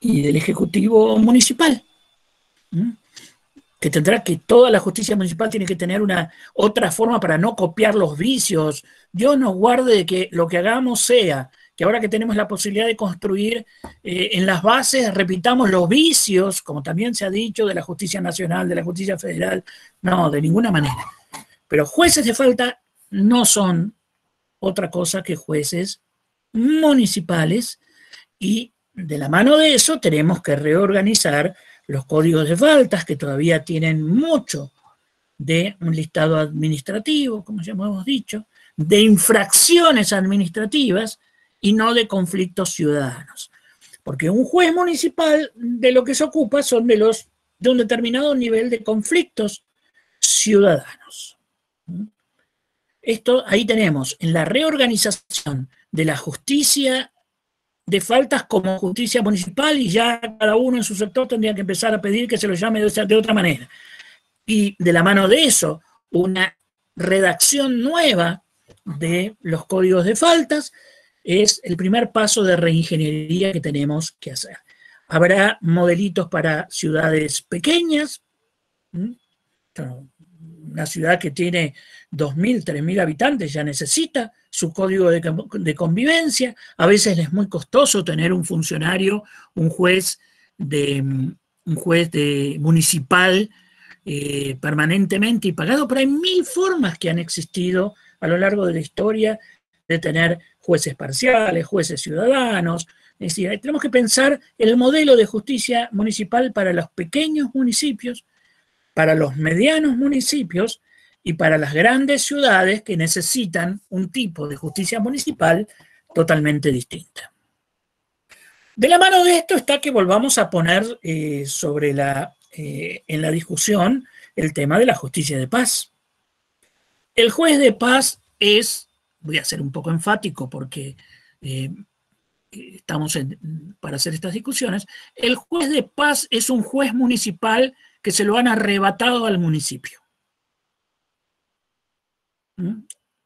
Ejecutivo municipal. Que tendrá que toda la justicia municipal tiene que tener otra forma para no copiar los vicios. Dios nos guarde de que lo que hagamos sea que ahora que tenemos la posibilidad de construir en las bases, repitamos los vicios, como también se ha dicho, de la justicia nacional, de la justicia federal. No, de ninguna manera. Pero jueces de falta no son otra cosa que jueces municipales, y de la mano de eso tenemos que reorganizar los códigos de faltas, que todavía tienen mucho de un listado administrativo, como ya hemos dicho, de infracciones administrativas y no de conflictos ciudadanos. Porque un juez municipal de lo que se ocupa son de un determinado nivel de conflictos ciudadanos. Ahí tenemos en la reorganización de la justicia de faltas como justicia municipal, y ya cada uno en su sector tendría que empezar a pedir que se lo llame de otra manera. Y de la mano de eso, una redacción nueva de los códigos de faltas es el primer paso de reingeniería que tenemos que hacer. Habrá modelitos para ciudades pequeñas. Una ciudad que tiene 2.000, 3.000 habitantes ya necesita su código de convivencia. A veces es muy costoso tener un funcionario, un juez municipal permanentemente y pagado, pero hay 1.000 formas que han existido a lo largo de la historia de tener jueces parciales, jueces ciudadanos. Es decir, tenemos que pensar el modelo de justicia municipal para los pequeños municipios, para los medianos municipios y para las grandes ciudades que necesitan un tipo de justicia municipal totalmente distinta. De la mano de esto está que volvamos a poner en la discusión el tema de la justicia de paz. El juez de paz voy a ser un poco enfático porque estamos para hacer estas discusiones, el juez de paz es un juez municipal que se lo han arrebatado al municipio.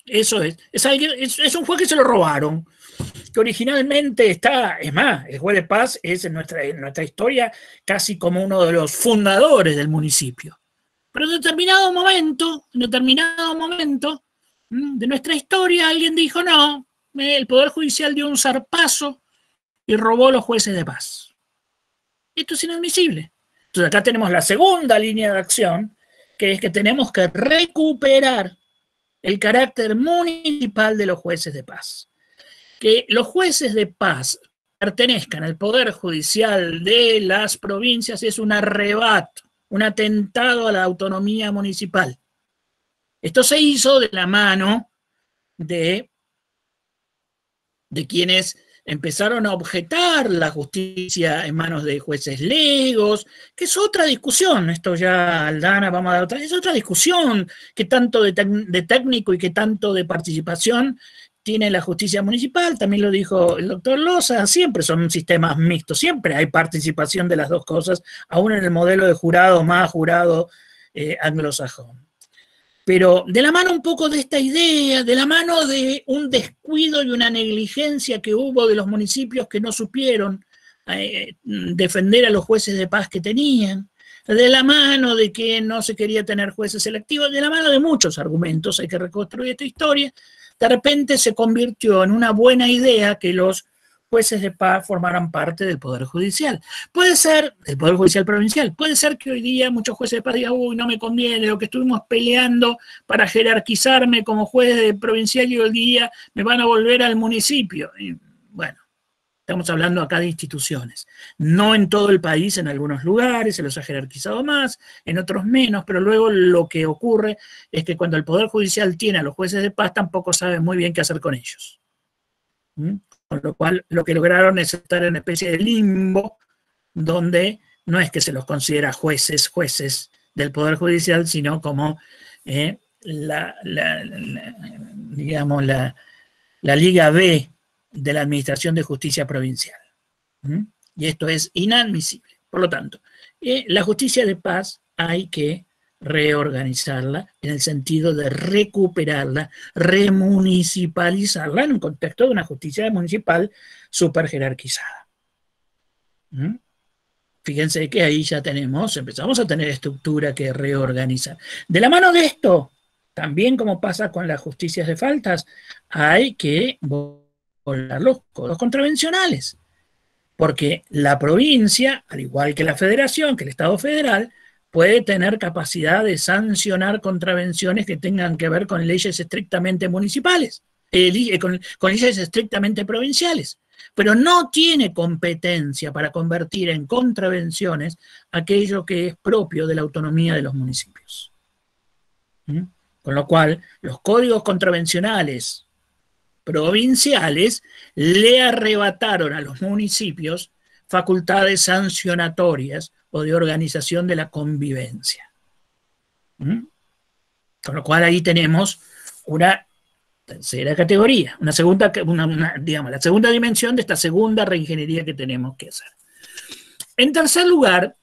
Eso es un juez que se lo robaron, que originalmente es más, el juez de paz es en nuestra historia casi como uno de los fundadores del municipio. Pero en determinado momento de nuestra historia alguien dijo no, el Poder Judicial dio un zarpazo y robó los jueces de paz. Esto es inadmisible. Entonces acá tenemos la segunda línea de acción, que es que tenemos que recuperar el carácter municipal de los jueces de paz. Que los jueces de paz pertenezcan al Poder Judicial de las provincias es un arrebato, un atentado a la autonomía municipal. Esto se hizo de la mano de quienes empezaron a objetar la justicia en manos de jueces legos, que es otra discusión. Esto ya, Aldana, vamos a dar otra, es otra discusión, que tanto de técnico y que tanto de participación tiene la justicia municipal. También lo dijo el doctor Loza, siempre son sistemas mixtos, siempre hay participación de las dos cosas, aún en el modelo de jurado más jurado anglosajón. Pero de la mano un poco de esta idea, de la mano de un descuido y una negligencia que hubo de los municipios que no supieron defender a los jueces de paz que tenían, de la mano de que no se quería tener jueces selectivos, de la mano de muchos argumentos, hay que reconstruir esta historia, de repente se convirtió en una buena idea que los jueces de paz formaran parte del Poder Judicial. Puede ser, el Poder Judicial Provincial, puede ser que hoy día muchos jueces de paz digan, uy, no me conviene, lo que estuvimos peleando para jerarquizarme como juez de provincial y hoy día me van a volver al municipio. Y, bueno, estamos hablando acá de instituciones. No en todo el país, en algunos lugares se los ha jerarquizado más, en otros menos, pero luego lo que ocurre es que cuando el Poder Judicial tiene a los jueces de paz, tampoco sabe muy bien qué hacer con ellos. Con lo cual, lo que lograron es estar en una especie de limbo, donde no es que se los considera jueces del Poder Judicial, sino como digamos, la Liga B de la Administración de Justicia Provincial. Y esto es inadmisible. Por lo tanto, la justicia de paz hay que reorganizarla en el sentido de recuperarla, remunicipalizarla en un contexto de una justicia municipal súper jerarquizada. Fíjense que ahí ya empezamos a tener estructura que reorganizar. De la mano de esto, también como pasa con las justicias de faltas, hay que volar los códigos contravencionales, porque la provincia, al igual que la federación, que el Estado federal, puede tener capacidad de sancionar contravenciones que tengan que ver con leyes estrictamente municipales, con leyes estrictamente provinciales, pero no tiene competencia para convertir en contravenciones aquello que es propio de la autonomía de los municipios. Con lo cual, los códigos contravencionales provinciales le arrebataron a los municipios facultades sancionatorias o de organización de la convivencia. Con lo cual ahí tenemos una tercera categoría, digamos, la segunda dimensión de esta segunda reingeniería que tenemos que hacer. En tercer lugar,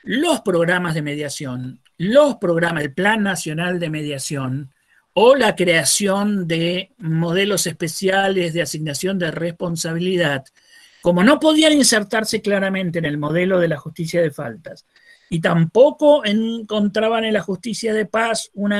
los programas de mediación, el Plan Nacional de Mediación o la creación de modelos especiales de asignación de responsabilidad, como no podían insertarse claramente en el modelo de la justicia de faltas y tampoco encontraban en la justicia de paz un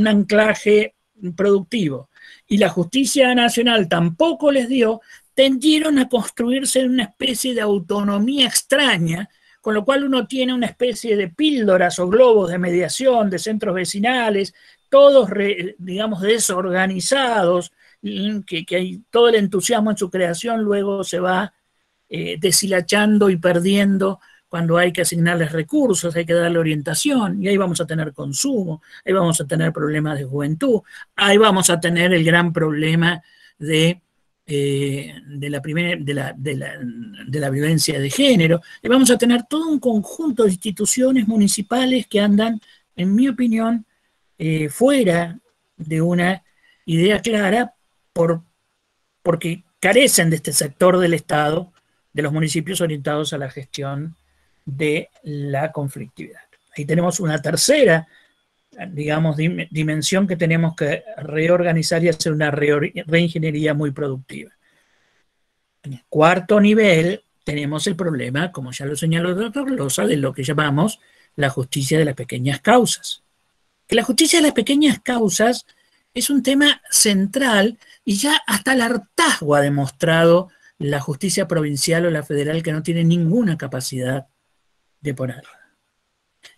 anclaje productivo, y la justicia nacional tampoco les dio, tendieron a construirse en una especie de autonomía extraña, con lo cual uno tiene una especie de píldoras o globos de mediación, de centros vecinales, todos, digamos, desorganizados, que hay todo el entusiasmo en su creación luego se va deshilachando y perdiendo cuando hay que asignarles recursos, hay que darle orientación, y ahí vamos a tener consumo, ahí vamos a tener problemas de juventud, ahí vamos a tener el gran problema de la violencia de género, y vamos a tener todo un conjunto de instituciones municipales que andan, en mi opinión, fuera de una idea clara porque carecen de este sector del Estado, de los municipios orientados a la gestión de la conflictividad. Ahí tenemos una tercera, digamos, dimensión que tenemos que reorganizar y hacer una reingeniería muy productiva. En el cuarto nivel tenemos el problema, como ya lo señaló el doctor Loza, de lo que llamamos la justicia de las pequeñas causas. Que la justicia de las pequeñas causas es un tema central y ya hasta el hartazgo ha demostrado la justicia provincial o la federal que no tiene ninguna capacidad de ponerla.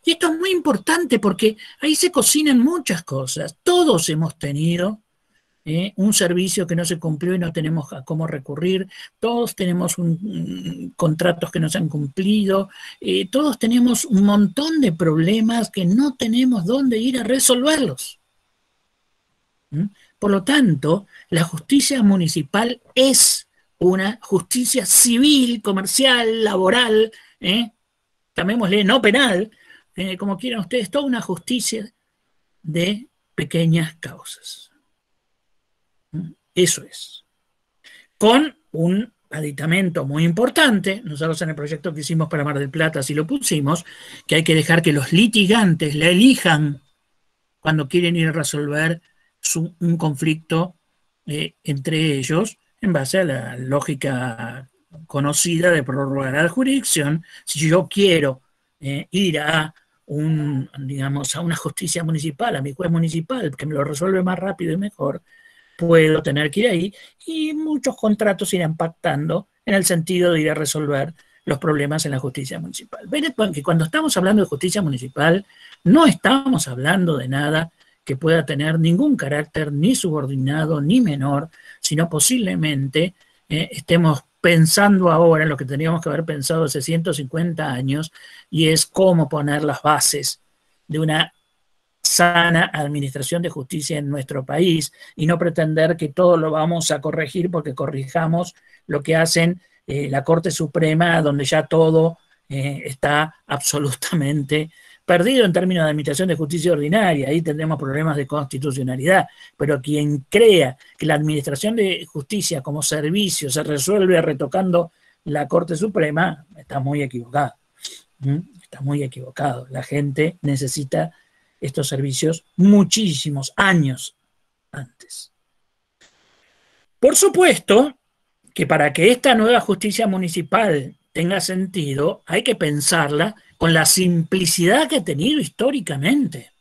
Y esto es muy importante porque ahí se cocinan muchas cosas. Todos hemos tenido un servicio que no se cumplió y no tenemos a cómo recurrir. Todos tenemos contratos que no se han cumplido. Todos tenemos un montón de problemas que no tenemos dónde ir a resolverlos. Por lo tanto, la justicia municipal es una justicia civil, comercial, laboral, llamémosle no penal, como quieran ustedes, toda una justicia de pequeñas causas. Eso es. Con un aditamento muy importante, nosotros en el proyecto que hicimos para Mar del Plata así lo pusimos, que hay que dejar que los litigantes la elijan cuando quieren ir a resolver un conflicto entre ellos, en base a la lógica conocida de prórroga de la jurisdicción. Si yo quiero ir a digamos, a una justicia municipal, a mi juez municipal, que me lo resuelve más rápido y mejor, puedo tener que ir ahí, y muchos contratos irán pactando en el sentido de ir a resolver los problemas en la justicia municipal. Ven que cuando estamos hablando de justicia municipal, no estamos hablando de nada que pueda tener ningún carácter ni subordinado ni menor, sino posiblemente estemos pensando ahora en lo que teníamos que haber pensado hace 150 años, y es cómo poner las bases de una sana administración de justicia en nuestro país, y no pretender que todo lo vamos a corregir porque corrijamos lo que hacen la Corte Suprema, donde ya todo está absolutamente perdido en términos de administración de justicia ordinaria. Ahí tendremos problemas de constitucionalidad, pero quien crea que la administración de justicia como servicio se resuelve retocando la Corte Suprema, está muy equivocado. Está muy equivocado. La gente necesita estos servicios muchísimos años antes. Por supuesto que para que esta nueva justicia municipal tenga sentido, hay que pensarla con la simplicidad que ha tenido históricamente.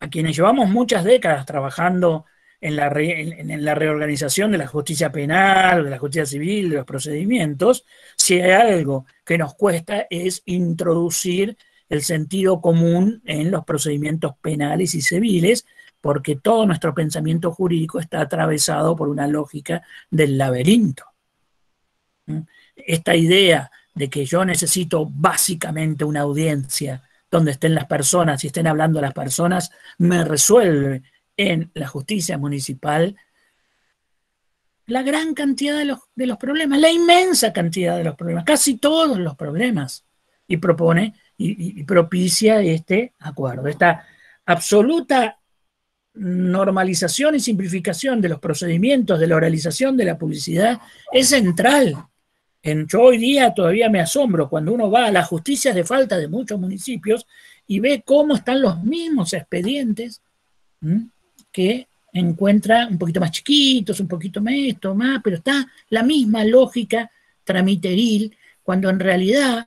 A quienes llevamos muchas décadas trabajando en la reorganización de la justicia penal, de la justicia civil, de los procedimientos, si hay algo que nos cuesta es introducir el sentido común en los procedimientos penales y civiles, porque todo nuestro pensamiento jurídico está atravesado por una lógica del laberinto. Esta idea de que yo necesito básicamente una audiencia donde estén las personas y estén hablando las personas, me resuelve en la justicia municipal la gran cantidad de los problemas, la inmensa cantidad de los problemas, casi todos los problemas, y propone y propicia este acuerdo, esta absoluta normalización y simplificación de los procedimientos, de la oralización de la publicidad, es central. Yo hoy día todavía me asombro cuando uno va a las justicias de falta de muchos municipios y ve cómo están los mismos expedientes que encuentra un poquito más chiquitos, un poquito más esto, más, pero está la misma lógica tramiteril, cuando en realidad,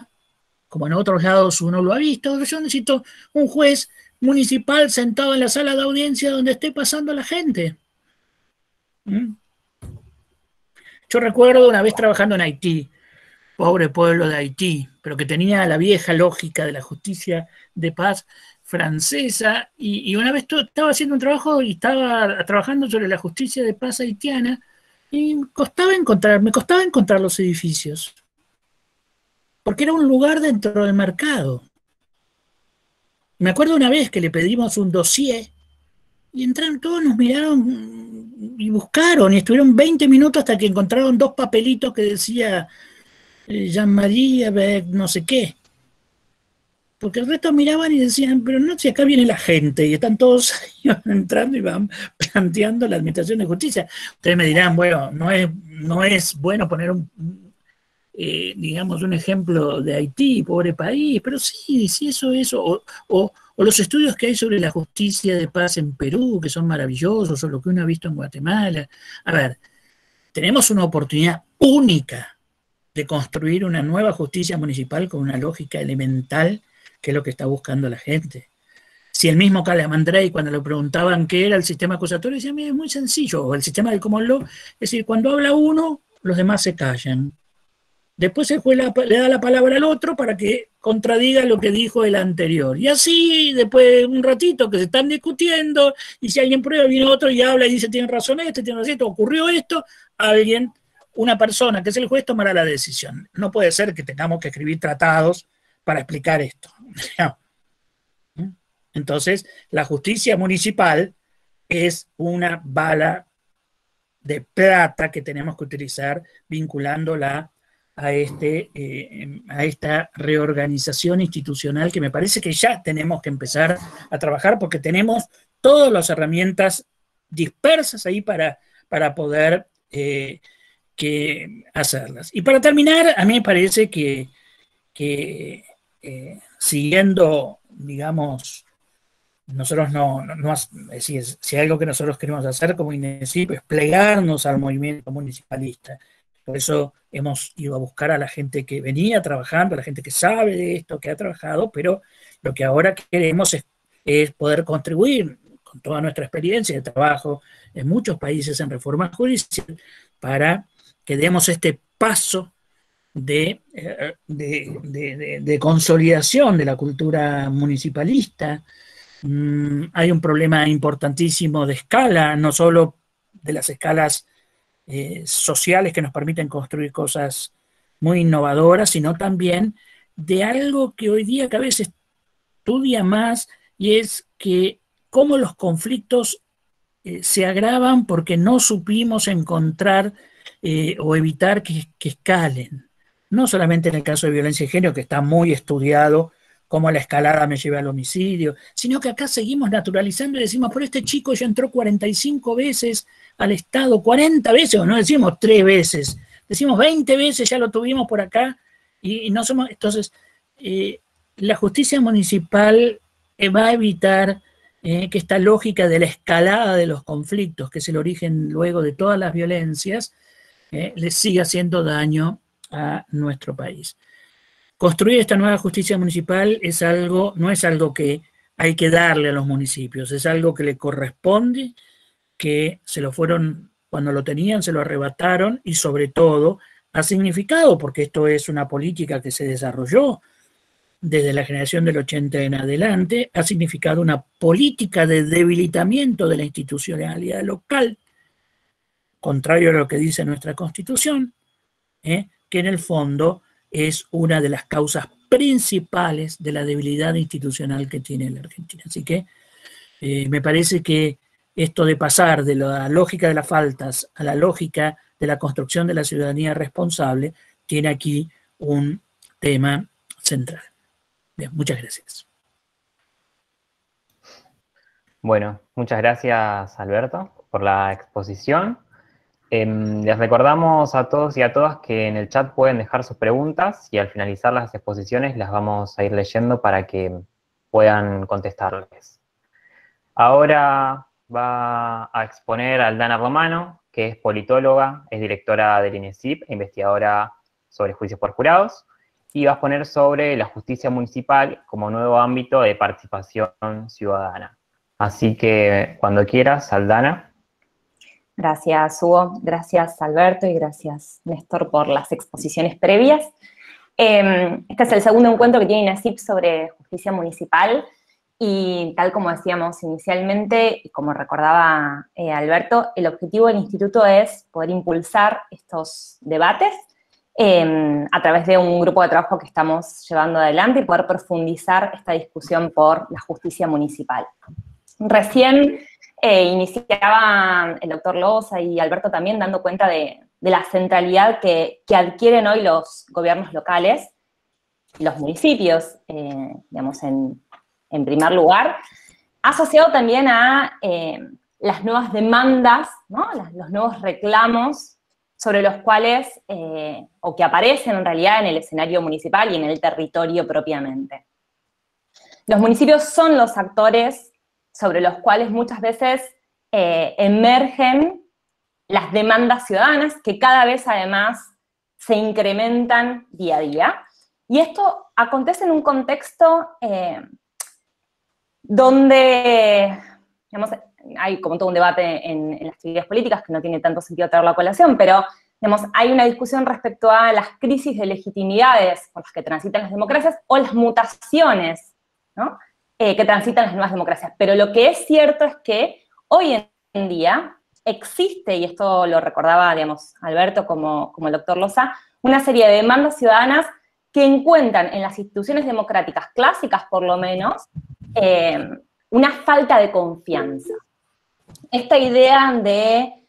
como en otros lados uno lo ha visto, yo necesito un juez municipal sentado en la sala de audiencia donde esté pasando la gente. Yo recuerdo una vez trabajando en Haití, pobre pueblo de Haití, pero que tenía la vieja lógica de la justicia de paz francesa, y una vez estaba haciendo un trabajo y estaba trabajando sobre la justicia de paz haitiana, y me costaba encontrar los edificios, porque era un lugar dentro del mercado. Me acuerdo una vez que le pedimos un dossier, y entraron todos, nos miraron y buscaron, y estuvieron 20 minutos hasta que encontraron 2 papelitos que decía Jean-Marie no sé qué. Porque el resto miraban y decían, pero no, si acá viene la gente, y están todos entrando y van planteando la administración de justicia. Ustedes me dirán, bueno, no es bueno poner digamos, un ejemplo de Haití, pobre país, pero sí, eso, o los estudios que hay sobre la justicia de paz en Perú, que son maravillosos, o lo que uno ha visto en Guatemala. A ver, tenemos una oportunidad única de construir una nueva justicia municipal con una lógica elemental, que es lo que está buscando la gente. Si el mismo Calamandrei, cuando le preguntaban qué era el sistema acusatorio, decía, mira, es muy sencillo, o el sistema del common law, es decir, cuando habla uno, los demás se callan. Después el juez le da la palabra al otro para que contradiga lo que dijo el anterior. Y así, después de un ratito que se están discutiendo, y si alguien prueba, viene otro y habla y dice, tienen razón tiene razón esto, ocurrió esto, una persona que es el juez tomará la decisión. No puede ser que tengamos que escribir tratados para explicar esto. Entonces, la justicia municipal es una bala de plata que tenemos que utilizar vinculándola a esta reorganización institucional que me parece que ya tenemos que empezar a trabajar porque tenemos todas las herramientas dispersas ahí para poder hacerlas. Y para terminar, a mí me parece que siguiendo, digamos, nosotros es decir, si hay algo que nosotros queremos hacer como INESIP es plegarnos al movimiento municipalista. Por eso hemos ido a buscar a la gente que venía trabajando, a la gente que sabe de esto, que ha trabajado, pero lo que ahora queremos es poder contribuir con toda nuestra experiencia de trabajo en muchos países en reforma judicial para que demos este paso de consolidación de la cultura municipalista. Hay un problema importantísimo de escala, no solo de las escalas sociales que nos permiten construir cosas muy innovadoras, sino también de algo que hoy día cada vez se estudia más, y es que cómo los conflictos se agravan porque no supimos encontrar o evitar que escalen. No solamente en el caso de violencia de género, que está muy estudiado, cómo la escalada me lleva al homicidio, sino que acá seguimos naturalizando y decimos, pero este chico ya entró 45 veces al Estado, 40 veces, o no decimos 3 veces, decimos 20 veces, ya lo tuvimos por acá, y no somos. Entonces, la justicia municipal va a evitar que esta lógica de la escalada de los conflictos, que es el origen luego de todas las violencias, les siga haciendo daño a nuestro país. Construir esta nueva justicia municipal no es algo que hay que darle a los municipios, es algo que le corresponde, que se lo fueron, cuando lo tenían, se lo arrebataron, y sobre todo ha significado, porque esto es una política que se desarrolló desde la generación del 80 en adelante, ha significado una política de debilitamiento de la institucionalidad local, contrario a lo que dice nuestra Constitución, que en el fondo es una de las causas principales de la debilidad institucional que tiene la Argentina. Así que me parece que esto de pasar de la lógica de las faltas a la lógica de la construcción de la ciudadanía responsable tiene aquí un tema central. Bien, muchas gracias. Bueno, muchas gracias, Alberto, por la exposición. Les recordamos a todos y a todas que en el chat pueden dejar sus preguntas y al finalizar las exposiciones las vamos a ir leyendo para que puedan contestarles. Ahora va a exponer Aldana Romano, que es politóloga, es directora del INESIP e investigadora sobre juicios por jurados, y va a exponer sobre la justicia municipal como nuevo ámbito de participación ciudadana. Así que cuando quieras, Aldana. Gracias, Hugo. Gracias, Alberto, y gracias, Néstor, por las exposiciones previas. Este es el segundo encuentro que tiene INESIP sobre justicia municipal, y tal como decíamos inicialmente, y como recordaba Alberto, el objetivo del instituto es poder impulsar estos debates a través de un grupo de trabajo que estamos llevando adelante y poder profundizar esta discusión por la justicia municipal. Recién iniciaba el doctor Loza y Alberto también dando cuenta de la centralidad que adquieren hoy los gobiernos locales, los municipios, digamos, en primer lugar, asociado también a las nuevas demandas, ¿no? Los nuevos reclamos sobre los cuales, o que aparecen en realidad en el escenario municipal y en el territorio propiamente. Los municipios son los actores sobre los cuales muchas veces emergen las demandas ciudadanas, que cada vez además se incrementan día a día. Y esto acontece en un contexto donde, digamos, hay como todo un debate en las teorías políticas que no tiene tanto sentido traerlo a colación, pero digamos, hay una discusión respecto a las crisis de legitimidades por las que transitan las democracias o las mutaciones, ¿no? Que transitan las nuevas democracias. Pero lo que es cierto es que hoy en día existe, y esto lo recordaba, digamos, Alberto como el doctor Loza, una serie de demandas ciudadanas que encuentran en las instituciones democráticas clásicas, por lo menos, una falta de confianza. esta idea de,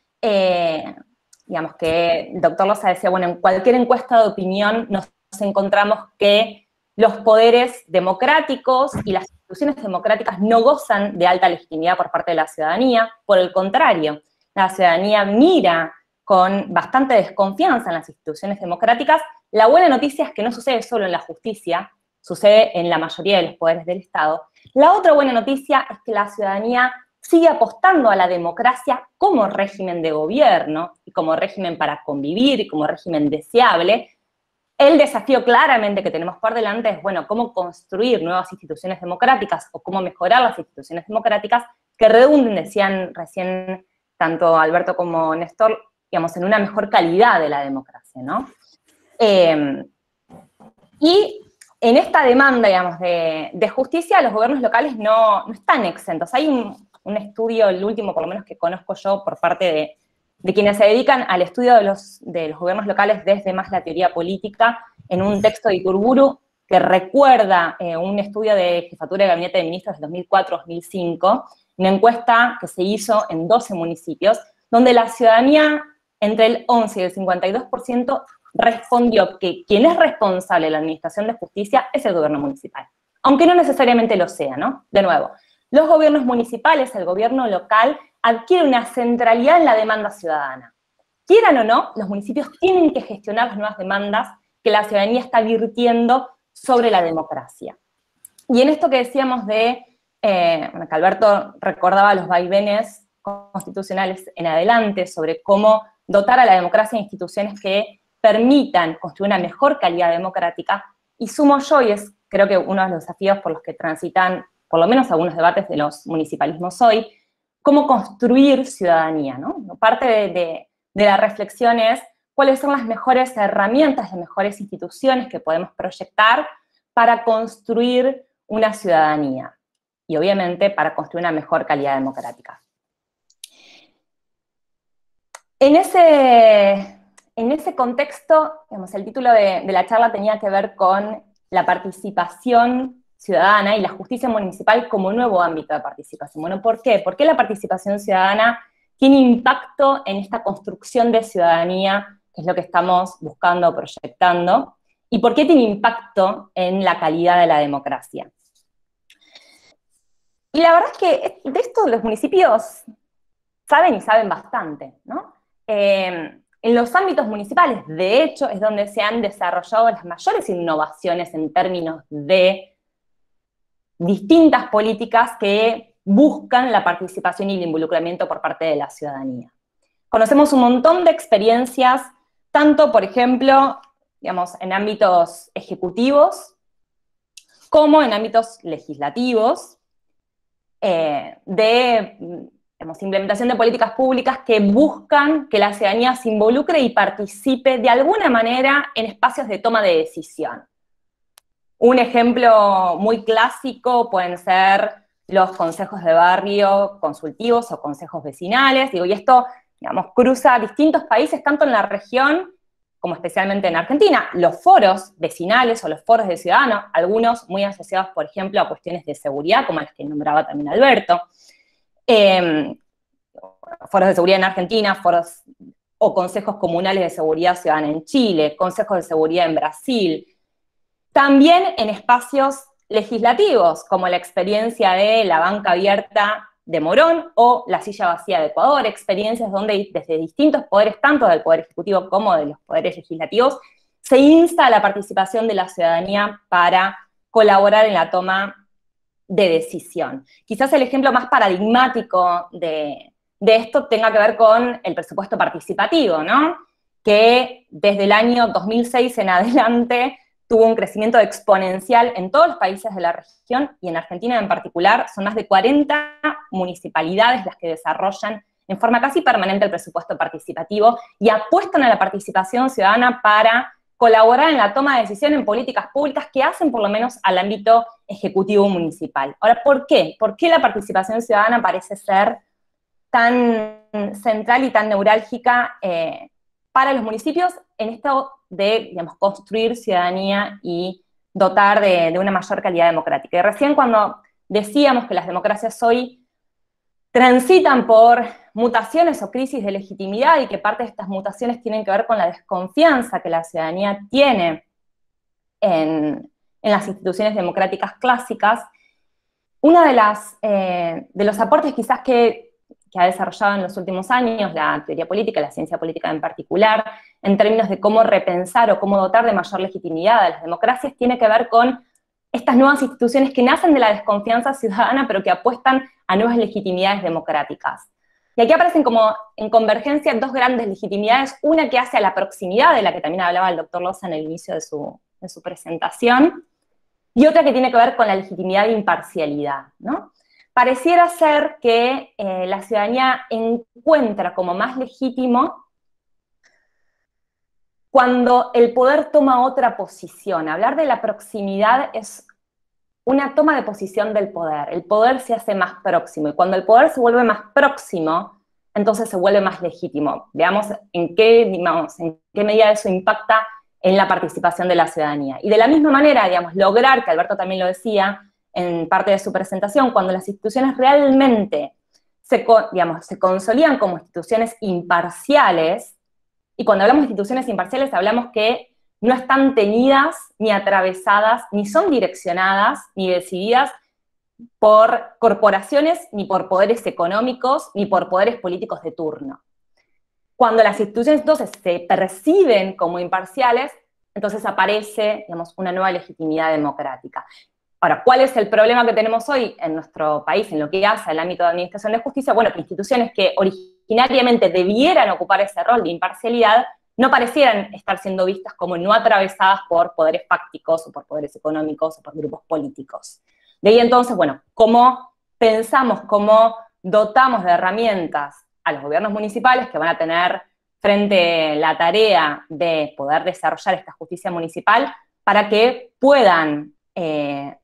digamos que el doctor Loza decía, bueno, en cualquier encuesta de opinión nos encontramos que los poderes democráticos y las instituciones democráticas no gozan de alta legitimidad por parte de la ciudadanía. Por el contrario, la ciudadanía mira con bastante desconfianza en las instituciones democráticas. La buena noticia es que no sucede solo en la justicia, sucede en la mayoría de los poderes del Estado. La otra buena noticia es que la ciudadanía sigue apostando a la democracia como régimen de gobierno, y como régimen para convivir, y como régimen deseable. El desafío claramente que tenemos por delante es, bueno, cómo construir nuevas instituciones democráticas o cómo mejorar las instituciones democráticas que redunden, decían recién tanto Alberto como Néstor, digamos, en una mejor calidad de la democracia, ¿no? Y en esta demanda, digamos, de justicia, los gobiernos locales no están exentos. Hay un estudio, el último por lo menos que conozco yo, por parte de quienes se dedican al estudio de los gobiernos locales desde más la teoría política, en un texto de Iturburu que recuerda un estudio de Jefatura de Gabinete de Ministros de 2004-2005, una encuesta que se hizo en 12 municipios, donde la ciudadanía, entre el 11 y el 52%, respondió que quien es responsable de la administración de justicia es el gobierno municipal, aunque no necesariamente lo sea, ¿no? De nuevo, los gobiernos municipales, el gobierno local, adquiere una centralidad en la demanda ciudadana. Quieran o no, los municipios tienen que gestionar las nuevas demandas que la ciudadanía está virtiendo sobre la democracia. Y en esto que decíamos bueno, que Alberto recordaba los vaivenes constitucionales en adelante, sobre cómo dotar a la democracia de instituciones que permitan construir una mejor calidad democrática, y sumo yo, y es creo que uno de los desafíos por los que transitan, por lo menos algunos debates de los municipalismos hoy, cómo construir ciudadanía, ¿no? Parte de la reflexión es cuáles son las mejores herramientas, las mejores instituciones que podemos proyectar para construir una ciudadanía, y obviamente para construir una mejor calidad democrática. En ese contexto, digamos, el título de la charla tenía que ver con la participación ciudadana y la justicia municipal como nuevo ámbito de participación. Bueno, ¿por qué? ¿Por qué la participación ciudadana tiene impacto en esta construcción de ciudadanía, que es lo que estamos buscando, proyectando? ¿Y por qué tiene impacto en la calidad de la democracia? Y la verdad es que de esto los municipios saben y saben bastante, ¿no? En los ámbitos municipales, de hecho, es donde se han desarrollado las mayores innovaciones en términos de distintas políticas que buscan la participación y el involucramiento por parte de la ciudadanía. Conocemos un montón de experiencias, tanto, por ejemplo, digamos, en ámbitos ejecutivos, como en ámbitos legislativos, digamos, implementación de políticas públicas que buscan que la ciudadanía se involucre y participe de alguna manera en espacios de toma de decisión. Un ejemplo muy clásico pueden ser los consejos de barrio consultivos o consejos vecinales, y esto, digamos, cruza distintos países, tanto en la región como especialmente en Argentina. Los foros vecinales o los foros de ciudadanos, algunos muy asociados, por ejemplo, a cuestiones de seguridad, como las que nombraba también Alberto, foros de seguridad en Argentina, foros o consejos comunales de seguridad ciudadana en Chile, consejos de seguridad en Brasil. También en espacios legislativos, como la experiencia de la banca abierta de Morón o la silla vacía de Ecuador, experiencias donde desde distintos poderes, tanto del Poder Ejecutivo como de los poderes legislativos, se insta a la participación de la ciudadanía para colaborar en la toma de decisión. Quizás el ejemplo más paradigmático de esto tenga que ver con el presupuesto participativo, ¿no? Que desde el año 2006 en adelante tuvo un crecimiento exponencial en todos los países de la región, y en Argentina en particular son más de 40 municipalidades las que desarrollan en forma casi permanente el presupuesto participativo y apuestan a la participación ciudadana para colaborar en la toma de decisión en políticas públicas que hacen por lo menos al ámbito ejecutivo municipal. Ahora, ¿por qué? ¿Por qué la participación ciudadana parece ser tan central y tan neurálgica para los municipios en esto de, digamos, construir ciudadanía y dotar de una mayor calidad democrática? Y recién cuando decíamos que las democracias hoy transitan por mutaciones o crisis de legitimidad y que parte de estas mutaciones tienen que ver con la desconfianza que la ciudadanía tiene en las instituciones democráticas clásicas. Uno de los aportes quizás que ha desarrollado en los últimos años la teoría política, la ciencia política en particular, en términos de cómo repensar o cómo dotar de mayor legitimidad a las democracias, tiene que ver con estas nuevas instituciones que nacen de la desconfianza ciudadana, pero que apuestan a nuevas legitimidades democráticas. Y aquí aparecen como en convergencia dos grandes legitimidades, una que hace a la proximidad, de la que también hablaba el doctor Loza en el inicio de su presentación, y otra que tiene que ver con la legitimidad de imparcialidad, ¿no? Pareciera ser que la ciudadanía encuentra como más legítimo cuando el poder toma otra posición. Hablar de la proximidad es una toma de posición del poder. El poder se hace más próximo, y cuando el poder se vuelve más próximo, entonces se vuelve más legítimo. Veamos en qué medida eso impacta en la participación de la ciudadanía. Y de la misma manera, digamos, lograr, que Alberto también lo decía en parte de su presentación, cuando las instituciones realmente se consolidan como instituciones imparciales, y cuando hablamos de instituciones imparciales hablamos que no están teñidas, ni atravesadas, ni son direccionadas, ni decididas por corporaciones, ni por poderes económicos, ni por poderes políticos de turno. Cuando las instituciones entonces se perciben como imparciales, entonces aparece, digamos, una nueva legitimidad democrática. Ahora, ¿cuál es el problema que tenemos hoy en nuestro país en lo que hace al ámbito de administración de justicia? Bueno, que instituciones que originariamente debieran ocupar ese rol de imparcialidad no parecieran estar siendo vistas como no atravesadas por poderes fácticos o por poderes económicos o por grupos políticos. De ahí entonces, bueno, ¿cómo pensamos, cómo dotamos de herramientas a los gobiernos municipales que van a tener frente la tarea de poder desarrollar esta justicia municipal para que puedan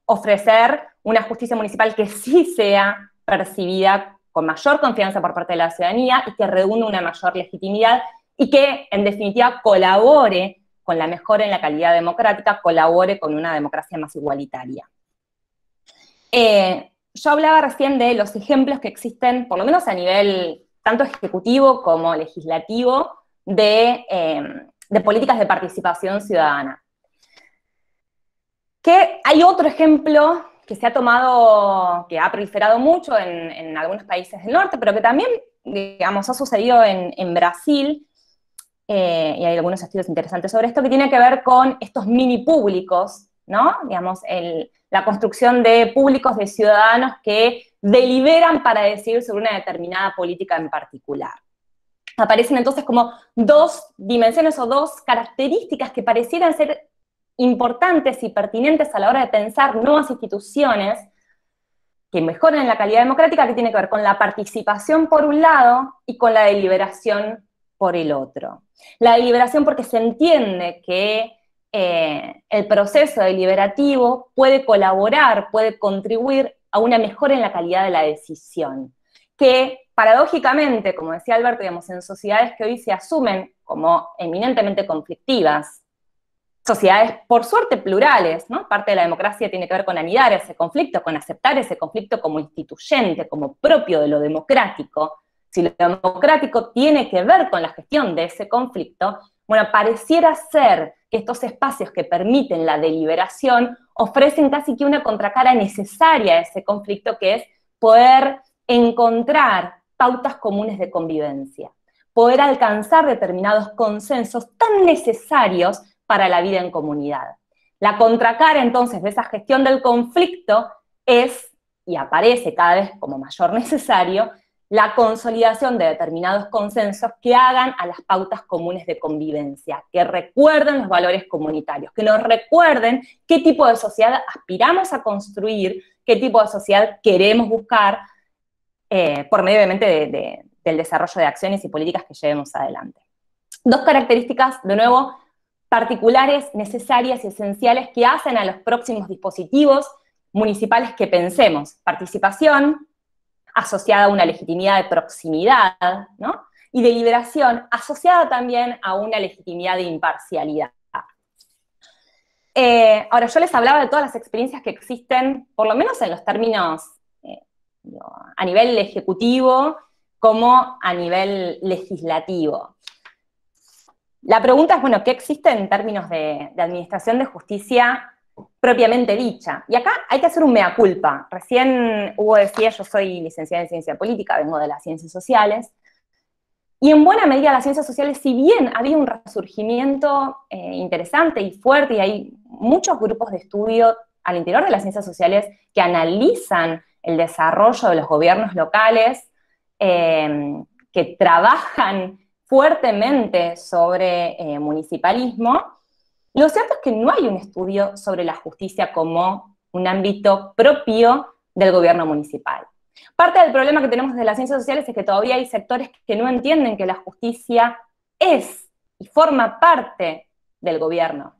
ofrecer una justicia municipal que sí sea percibida con mayor confianza por parte de la ciudadanía y que redunde una mayor legitimidad y que, en definitiva, colabore con la mejora en la calidad democrática, colabore con una democracia más igualitaria? Yo hablaba recién de los ejemplos que existen, por lo menos a nivel tanto ejecutivo como legislativo, de políticas de participación ciudadana. Que hay otro ejemplo que se ha tomado, que ha proliferado mucho en algunos países del norte, pero que también, digamos, ha sucedido en Brasil, y hay algunos estudios interesantes sobre esto, que tiene que ver con estos mini públicos, ¿no? Digamos, la construcción de públicos de ciudadanos que deliberan para decidir sobre una determinada política en particular. Aparecen entonces como dos dimensiones o dos características que parecieran ser importantes y pertinentes a la hora de pensar nuevas instituciones que mejoren la calidad democrática, que tiene que ver con la participación por un lado y con la deliberación por el otro. La deliberación porque se entiende que el proceso deliberativo puede colaborar, puede contribuir a una mejora en la calidad de la decisión, que paradójicamente, como decía Alberto, digamos, en sociedades que hoy se asumen como eminentemente conflictivas, sociedades por suerte plurales, ¿no? Parte de la democracia tiene que ver con anidar ese conflicto, con aceptar ese conflicto como instituyente, como propio de lo democrático. Si lo democrático tiene que ver con la gestión de ese conflicto, bueno, pareciera ser que estos espacios que permiten la deliberación ofrecen casi que una contracara necesaria a ese conflicto, que es poder encontrar pautas comunes de convivencia, poder alcanzar determinados consensos tan necesarios para la vida en comunidad. La contracara entonces de esa gestión del conflicto es, y aparece cada vez como mayor necesario, la consolidación de determinados consensos que hagan a las pautas comunes de convivencia, que recuerden los valores comunitarios, que nos recuerden qué tipo de sociedad aspiramos a construir, qué tipo de sociedad queremos buscar por medio, obviamente, del desarrollo de acciones y políticas que llevemos adelante. Dos características, de nuevo, particulares, necesarias y esenciales que hacen a los próximos dispositivos municipales que pensemos: participación, asociada a una legitimidad de proximidad, ¿no? Y deliberación, asociada también a una legitimidad de imparcialidad. Ahora, yo les hablaba de todas las experiencias que existen, por lo menos en los términos a nivel ejecutivo como a nivel legislativo. La pregunta es, bueno, ¿qué existe en términos de administración de justicia propiamente dicha? Y acá hay que hacer un mea culpa. Recién Hugo decía, yo soy licenciada en ciencia política, vengo de las ciencias sociales, y en buena medida las ciencias sociales, si bien había un resurgimiento interesante y fuerte, y hay muchos grupos de estudio al interior de las ciencias sociales que analizan el desarrollo de los gobiernos locales, que trabajan fuertemente sobre municipalismo, lo cierto es que no hay un estudio sobre la justicia como un ámbito propio del gobierno municipal. Parte del problema que tenemos de las ciencias sociales es que todavía hay sectores que no entienden que la justicia es y forma parte del gobierno,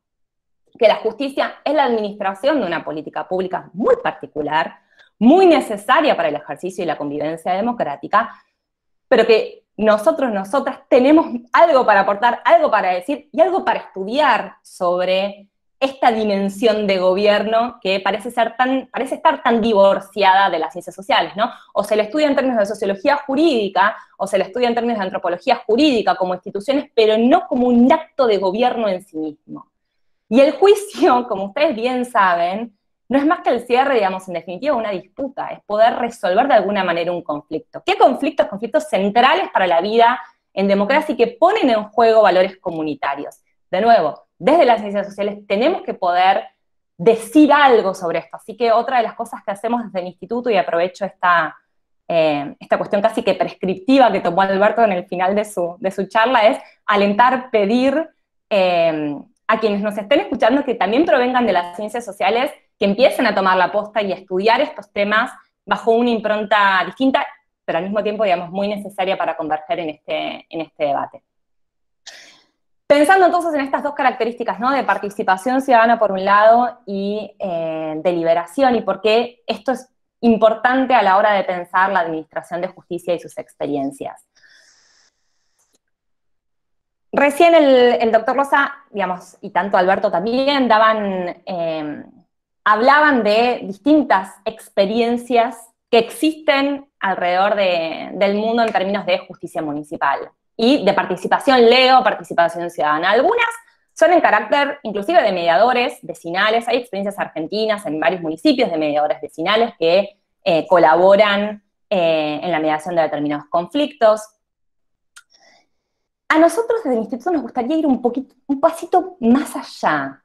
que la justicia es la administración de una política pública muy particular, muy necesaria para el ejercicio y la convivencia democrática, pero que nosotros, nosotras tenemos algo para aportar, algo para decir y algo para estudiar sobre esta dimensión de gobierno que parece estar tan divorciada de las ciencias sociales, ¿no? O se le estudia en términos de sociología jurídica, o se le estudia en términos de antropología jurídica como instituciones, pero no como un acto de gobierno en sí mismo. Y el juicio, como ustedes bien saben, no es más que el cierre, digamos, en definitiva, de una disputa, es poder resolver de alguna manera un conflicto. ¿Qué conflictos? Conflictos centrales para la vida en democracia y que ponen en juego valores comunitarios. De nuevo, desde las ciencias sociales tenemos que poder decir algo sobre esto. Así que otra de las cosas que hacemos desde el instituto, y aprovecho esta cuestión casi que prescriptiva que tomó Alberto en el final de su charla, es alentar, pedir a quienes nos estén escuchando que también provengan de las ciencias sociales, que empiecen a tomar la posta y a estudiar estos temas bajo una impronta distinta, pero al mismo tiempo, digamos, muy necesaria para converger en este debate. Pensando entonces en estas dos características, ¿no? De participación ciudadana por un lado y deliberación, y por qué esto es importante a la hora de pensar la administración de justicia y sus experiencias. Recién el doctor Rosa, digamos, y tanto Alberto también, hablaban de distintas experiencias que existen alrededor del mundo en términos de justicia municipal y de participación participación ciudadana. Algunas son en carácter inclusive de mediadores vecinales. Hay experiencias argentinas en varios municipios de mediadores vecinales que colaboran en la mediación de determinados conflictos. A nosotros desde el instituto nos gustaría ir un pasito más allá.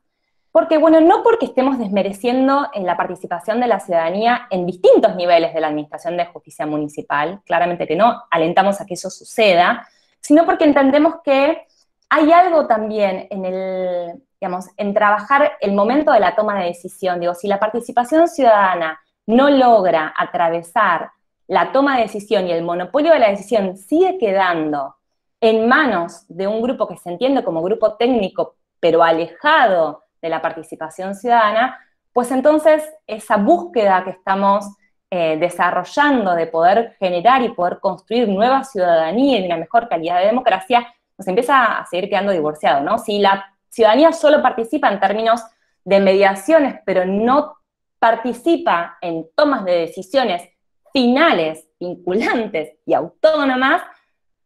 Porque, bueno, no porque estemos desmereciendo la participación de la ciudadanía en distintos niveles de la administración de justicia municipal, claramente que no, alentamos a que eso suceda, sino porque entendemos que hay algo también en trabajar el momento de la toma de decisión. Digo, si la participación ciudadana no logra atravesar la toma de decisión y el monopolio de la decisión sigue quedando en manos de un grupo que se entiende como grupo técnico, pero alejado de la participación ciudadana, pues entonces esa búsqueda que estamos desarrollando de poder generar y poder construir nueva ciudadanía y una mejor calidad de democracia, nos empieza a seguir quedando divorciado, ¿no? Si la ciudadanía solo participa en términos de mediaciones, pero no participa en tomas de decisiones finales, vinculantes y autónomas,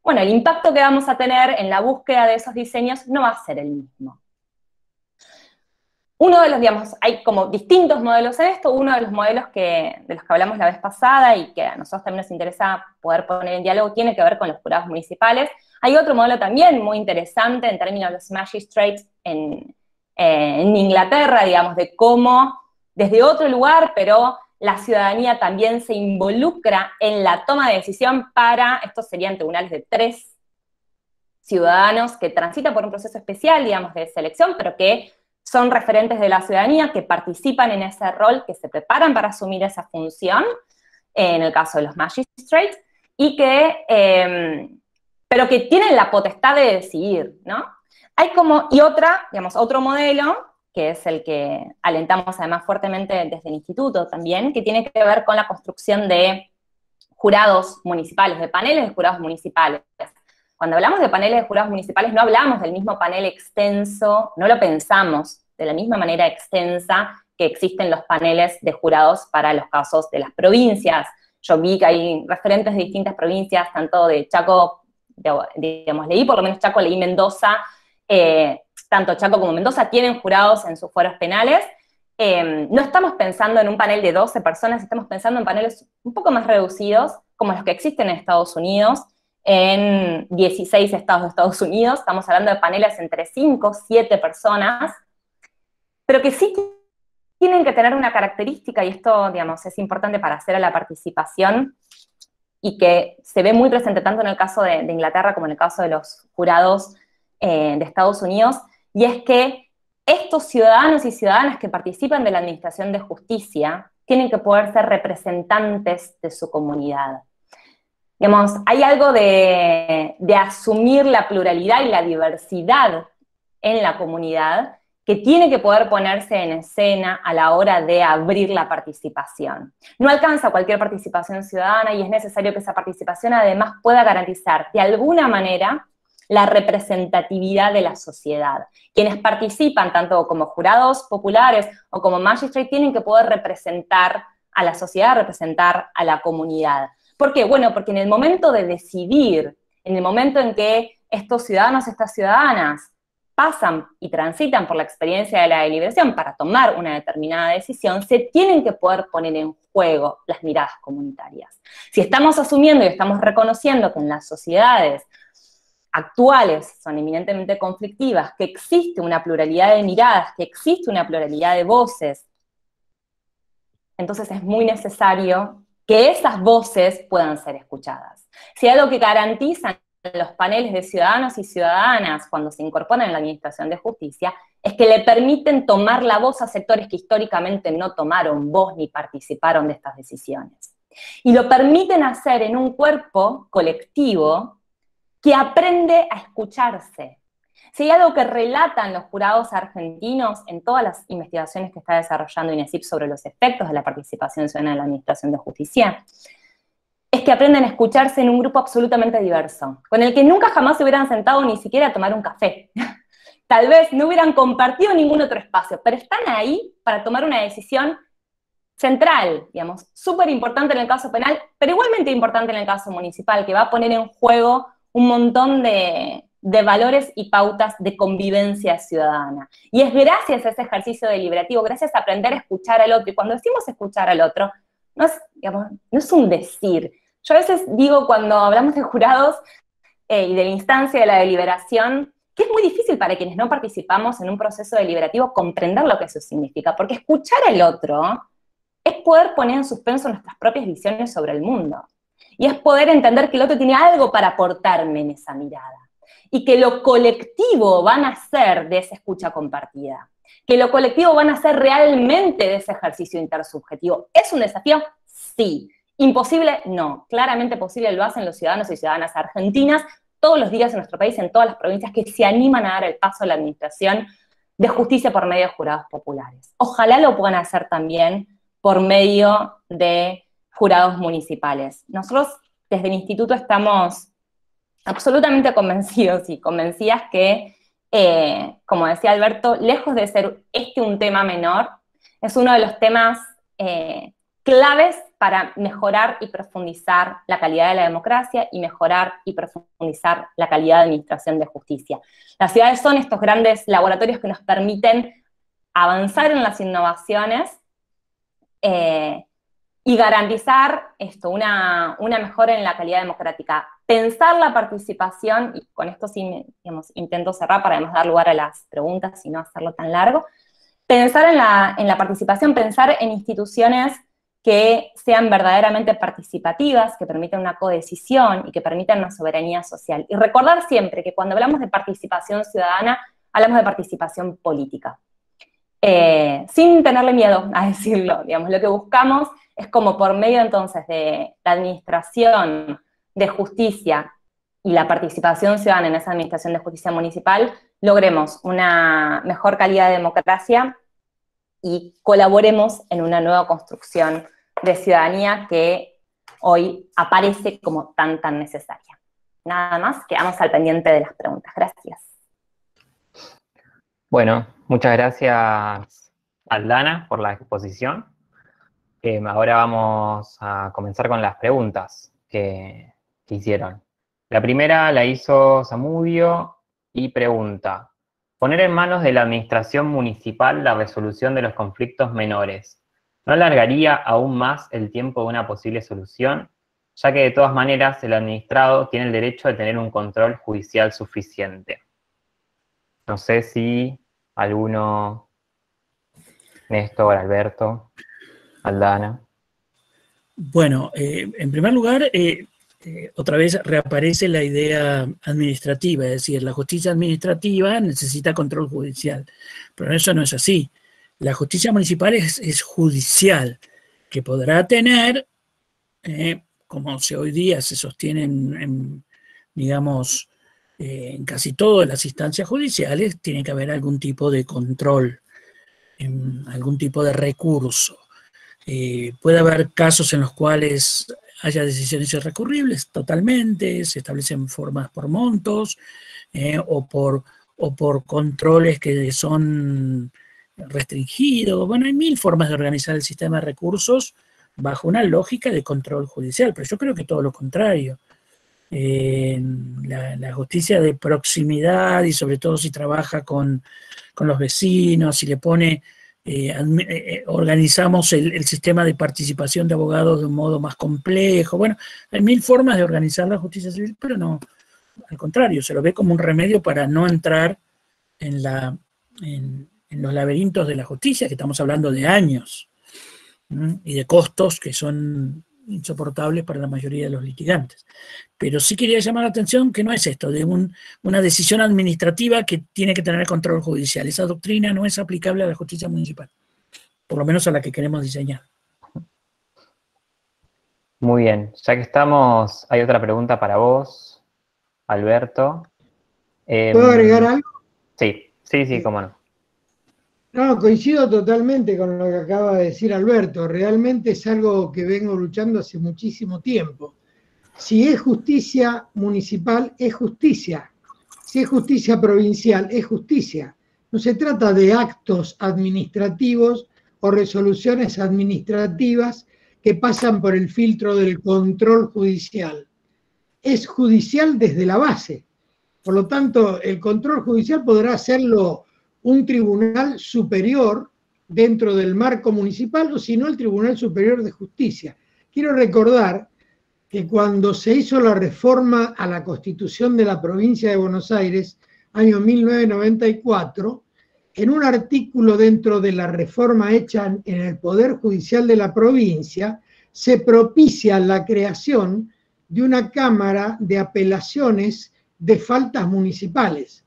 bueno, el impacto que vamos a tener en la búsqueda de esos diseños no va a ser el mismo. Uno de los, digamos, hay como distintos modelos en esto. Uno de los modelos de los que hablamos la vez pasada y que a nosotros también nos interesa poder poner en diálogo tiene que ver con los jurados municipales. Hay otro modelo también muy interesante en términos de los magistrates en Inglaterra, digamos, de cómo desde otro lugar, pero la ciudadanía también se involucra en la toma de decisión estos serían tribunales de 3 ciudadanos que transitan por un proceso especial, digamos, de selección, pero que son referentes de la ciudadanía, que participan en ese rol, que se preparan para asumir esa función, en el caso de los magistrates, pero que tienen la potestad de decidir, ¿no? Otro modelo, que es el que alentamos además fuertemente desde el instituto también, que tiene que ver con la construcción de jurados municipales, de paneles de jurados municipales. Cuando hablamos de paneles de jurados municipales no hablamos del mismo panel extenso, no lo pensamos de la misma manera extensa que existen los paneles de jurados para los casos de las provincias Yo vi que hay referentes de distintas provincias, tanto de Chaco, digamos, leí por lo menos Chaco, leí Mendoza, tanto Chaco como Mendoza tienen jurados en sus fueros penales. No estamos pensando en un panel de 12 personas, estamos pensando en paneles un poco más reducidos, como los que existen en Estados Unidos, en 16 estados de Estados Unidos. Estamos hablando de paneles entre 5, 7 personas, pero que sí tienen que tener una característica, y esto, digamos, es importante para hacer a la participación, y que se ve muy presente tanto en el caso de Inglaterra como en el caso de los jurados de Estados Unidos, y es que estos ciudadanos y ciudadanas que participan de la administración de justicia tienen que poder ser representantes de su comunidad. Digamos, hay algo de asumir la pluralidad y la diversidad en la comunidad que tiene que poder ponerse en escena a la hora de abrir la participación. No alcanza cualquier participación ciudadana y es necesario que esa participación además pueda garantizar de alguna manera la representatividad de la sociedad. Quienes participan, tanto como jurados populares o como magistrates, tienen que poder representar a la sociedad, representar a la comunidad. ¿Por qué? Bueno, porque en el momento de decidir, en el momento en que estos ciudadanos, estas ciudadanas, pasan y transitan por la experiencia de la deliberación para tomar una determinada decisión, se tienen que poder poner en juego las miradas comunitarias. Si estamos asumiendo y estamos reconociendo que en las sociedades actuales son eminentemente conflictivas, que existe una pluralidad de miradas, que existe una pluralidad de voces, entonces es muy necesario que esas voces puedan ser escuchadas. Si hay algo que garantizan los paneles de ciudadanos y ciudadanas cuando se incorporan en la administración de justicia, es que le permiten tomar la voz a sectores que históricamente no tomaron voz ni participaron de estas decisiones. Y lo permiten hacer en un cuerpo colectivo que aprende a escucharse. Si hay algo que relatan los jurados argentinos en todas las investigaciones que está desarrollando INESIP sobre los efectos de la participación ciudadana en la administración de justicia, es que aprenden a escucharse en un grupo absolutamente diverso, con el que nunca jamás se hubieran sentado ni siquiera a tomar un café. Tal vez no hubieran compartido ningún otro espacio, pero están ahí para tomar una decisión central, digamos, súper importante en el caso penal, pero igualmente importante en el caso municipal, que va a poner en juego un montón de valores y pautas de convivencia ciudadana. Y es gracias a ese ejercicio deliberativo, gracias a aprender a escuchar al otro, y cuando decimos escuchar al otro, no es, digamos, no es un decir. Yo a veces digo, cuando hablamos de jurados y de la instancia de la deliberación, que es muy difícil para quienes no participamos en un proceso deliberativo comprender lo que eso significa, porque escuchar al otro es poder poner en suspenso nuestras propias visiones sobre el mundo. Y es poder entender que el otro tiene algo para aportarme en esa mirada. Y que lo colectivo va a nacer de esa escucha compartida. Que lo colectivo va a nacer realmente de ese ejercicio intersubjetivo. ¿Es un desafío? Sí. ¿Imposible? No. Claramente posible lo hacen los ciudadanos y ciudadanas argentinas todos los días en nuestro país, en todas las provincias que se animan a dar el paso a la administración de justicia por medio de jurados populares. Ojalá lo puedan hacer también por medio de jurados municipales. Nosotros desde el instituto estamos absolutamente convencidos y convencidas que, como decía Alberto, lejos de ser un tema menor, es uno de los temas claves para mejorar y profundizar la calidad de la democracia y mejorar y profundizar la calidad de administración de justicia. Las ciudades son estos grandes laboratorios que nos permiten avanzar en las innovaciones y garantizar una mejora en la calidad democrática. Pensar la participación, y con esto sí, digamos, intento cerrar para además dar lugar a las preguntas y no hacerlo tan largo, pensar en la participación, pensar en instituciones que sean verdaderamente participativas, que permitan una codecisión y que permitan una soberanía social. Y recordar siempre que cuando hablamos de participación ciudadana, hablamos de participación política. Sin tenerle miedo a decirlo, digamos, lo que buscamos es como por medio entonces de la administración de justicia y la participación ciudadana en esa administración de justicia municipal, logremos una mejor calidad de democracia y colaboremos en una nueva construcción de ciudadanía que hoy aparece como tan necesaria. Nada más, quedamos al pendiente de las preguntas. Gracias. Bueno, muchas gracias, Aldana, por la exposición. Ahora vamos a comenzar con las preguntas que hicieron. La primera la hizo Zamudio y pregunta: poner en manos de la administración municipal la resolución de los conflictos menores, ¿no alargaría aún más el tiempo de una posible solución? Ya que de todas maneras el administrado tiene el derecho de tener un control judicial suficiente. No sé si alguno, Néstor, Alberto, Aldana. Bueno, en primer lugar, otra vez reaparece la idea administrativa, es decir, la justicia administrativa necesita control judicial, pero eso no es así. La justicia municipal es judicial, que podrá tener, como hoy día se sostienen, digamos, en casi todas las instancias judiciales, tiene que haber algún tipo de control, algún tipo de recurso. Puede haber casos en los cuales haya decisiones irrecurribles totalmente, se establecen formas por montos o por controles que son restringidos. Bueno, hay mil formas de organizar el sistema de recursos bajo una lógica de control judicial, pero yo creo que todo lo contrario. La justicia de proximidad, y sobre todo si trabaja con los vecinos, si le pone... organizamos el sistema de participación de abogados de un modo más complejo. Bueno, hay mil formas de organizar la justicia civil, pero no, al contrario, se lo ve como un remedio para no entrar en los laberintos de la justicia, que estamos hablando de años, y de costos que son insoportables para la mayoría de los litigantes. Pero sí quería llamar la atención que no es esto de una decisión administrativa que tiene que tener control judicial. Esa doctrina no es aplicable a la justicia municipal, por lo menos a la que queremos diseñar. Muy bien, ya que estamos, hay otra pregunta para vos, Alberto. ¿Puedo agregar algo? Sí, cómo no. No, coincido totalmente con lo que acaba de decir Alberto. Realmente es algo que vengo luchando hace muchísimo tiempo. Si es justicia municipal, es justicia. Si es justicia provincial, es justicia. No se trata de actos administrativos o resoluciones administrativas que pasan por el filtro del control judicial. Es judicial desde la base. Por lo tanto, el control judicial podrá hacerlo un tribunal superior dentro del marco municipal, o si no, el Tribunal Superior de Justicia. Quiero recordar que cuando se hizo la reforma a la Constitución de la Provincia de Buenos Aires, año 1994, en un artículo dentro de la reforma hecha en el Poder Judicial de la provincia, se propicia la creación de una Cámara de Apelaciones de Faltas Municipales,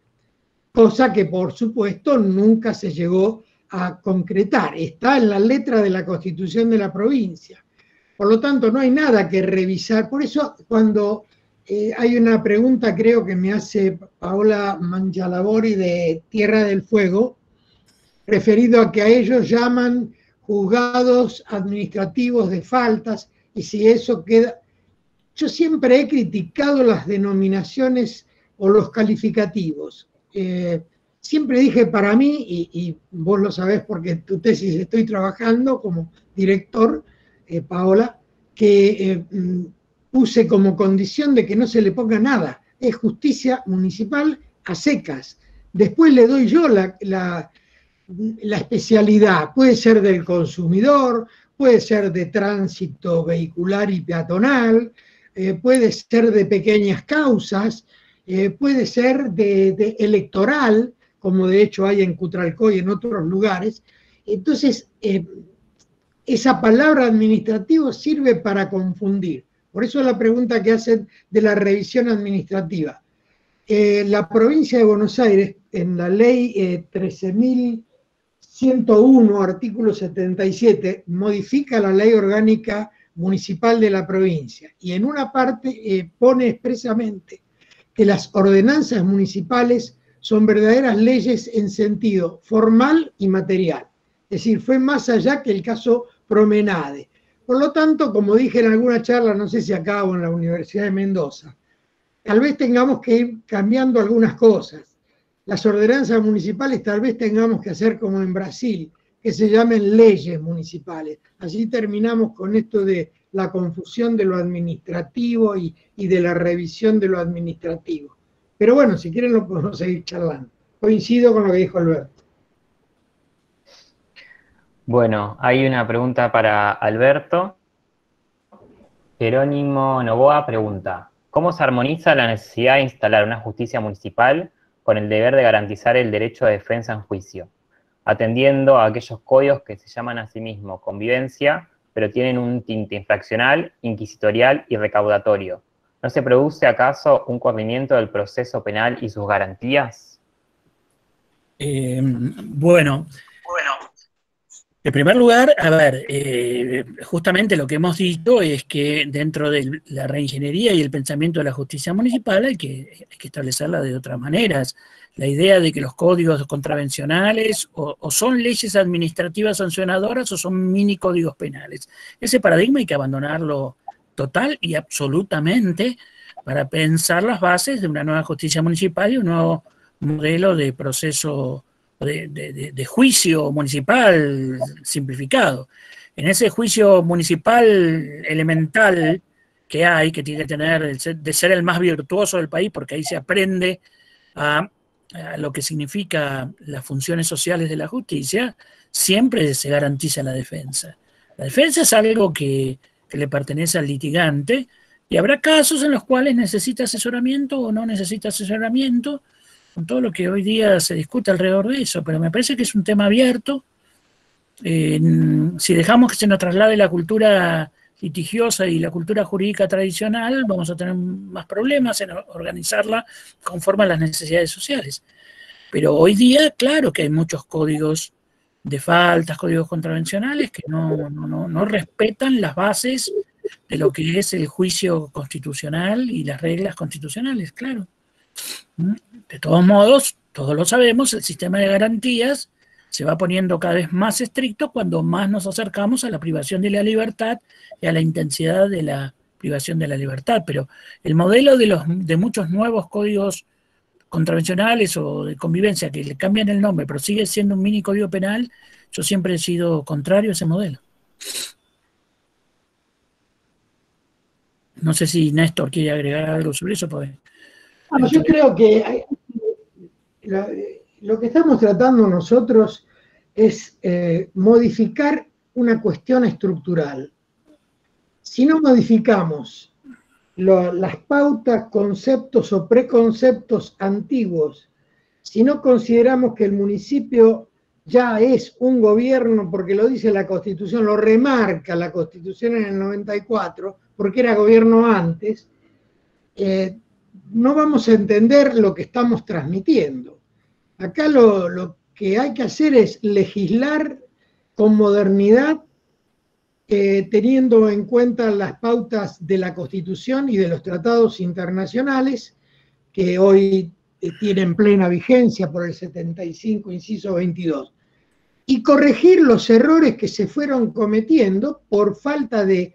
cosa que por supuesto nunca se llegó a concretar. Está en la letra de la Constitución de la provincia. Por lo tanto, no hay nada que revisar. Por eso, cuando hay una pregunta, creo que me hace Paola Mangialabori de Tierra del Fuego, referido a que a ellos llaman juzgados administrativos de faltas, y si eso queda... Yo siempre he criticado las denominaciones o los calificativos. Siempre dije, para mí, y vos lo sabés porque en tu tesis estoy trabajando como director, Paola, que puse como condición de que no se le ponga nada. Es justicia municipal a secas. Después le doy yo la especialidad. Puede ser del consumidor, puede ser de tránsito vehicular y peatonal, puede ser de pequeñas causas, puede ser de electoral, como de hecho hay en Cutralcó y en otros lugares. Entonces, esa palabra administrativo sirve para confundir. Por eso la pregunta que hacen de la revisión administrativa. La provincia de Buenos Aires, en la ley 13.101, artículo 77, modifica la ley orgánica municipal de la provincia y en una parte pone expresamente que las ordenanzas municipales son verdaderas leyes en sentido formal y material. Es decir, fue más allá que el caso Promenade. Por lo tanto, como dije en alguna charla, no sé si acá o en la Universidad de Mendoza, tal vez tengamos que ir cambiando algunas cosas. Las ordenanzas municipales tal vez tengamos que hacer como en Brasil, que se llamen leyes municipales. Así terminamos con esto de la confusión de lo administrativo y de la revisión de lo administrativo. Pero bueno, si quieren lo podemos seguir charlando. Coincido con lo que dijo Alberto. Bueno, hay una pregunta para Alberto. Jerónimo Novoa pregunta: ¿cómo se armoniza la necesidad de instalar una justicia municipal con el deber de garantizar el derecho de defensa en juicio, atendiendo a aquellos códigos que se llaman a sí mismos convivencia, pero tienen un tinte infraccional, inquisitorial y recaudatorio? ¿No se produce acaso un corrimiento del proceso penal y sus garantías? Bueno, en primer lugar, a ver, justamente lo que hemos dicho es que dentro de la reingeniería y el pensamiento de la justicia municipal hay que establecerla de otras maneras. La idea de que los códigos contravencionales o son leyes administrativas sancionadoras o son mini códigos penales. Ese paradigma hay que abandonarlo total y absolutamente para pensar las bases de una nueva justicia municipal y un nuevo modelo de proceso de juicio municipal simplificado. En ese juicio municipal elemental que hay, que tiene que tener, de ser el más virtuoso del país, porque ahí se aprende a lo que significa las funciones sociales de la justicia, siempre se garantiza la defensa. La defensa es algo que le pertenece al litigante, y habrá casos en los cuales necesita asesoramiento o no necesita asesoramiento, con todo lo que hoy día se discute alrededor de eso, pero me parece que es un tema abierto. Si dejamos que se nos traslade la cultura litigiosa y la cultura jurídica tradicional, vamos a tener más problemas en organizarla conforme a las necesidades sociales. Pero hoy día, claro que hay muchos códigos de faltas, códigos contravencionales que no respetan las bases de lo que es el juicio constitucional y las reglas constitucionales, claro. De todos modos, todos lo sabemos, el sistema de garantías se va poniendo cada vez más estricto cuando más nos acercamos a la privación de la libertad y a la intensidad de la privación de la libertad. Pero el modelo de muchos nuevos códigos contravencionales o de convivencia que le cambian el nombre, pero sigue siendo un mini código penal, yo siempre he sido contrario a ese modelo. No sé si Néstor quiere agregar algo sobre eso. Pues, bueno, yo creo que lo que estamos tratando nosotros es modificar una cuestión estructural. Si no modificamos las pautas, conceptos o preconceptos antiguos, si no consideramos que el municipio ya es un gobierno, porque lo dice la Constitución, lo remarca la Constitución en el 94, porque era gobierno antes, no vamos a entender lo que estamos transmitiendo. Acá lo que hay que hacer es legislar con modernidad, teniendo en cuenta las pautas de la Constitución y de los tratados internacionales que hoy tienen plena vigencia por el 75, inciso 22, y corregir los errores que se fueron cometiendo por falta de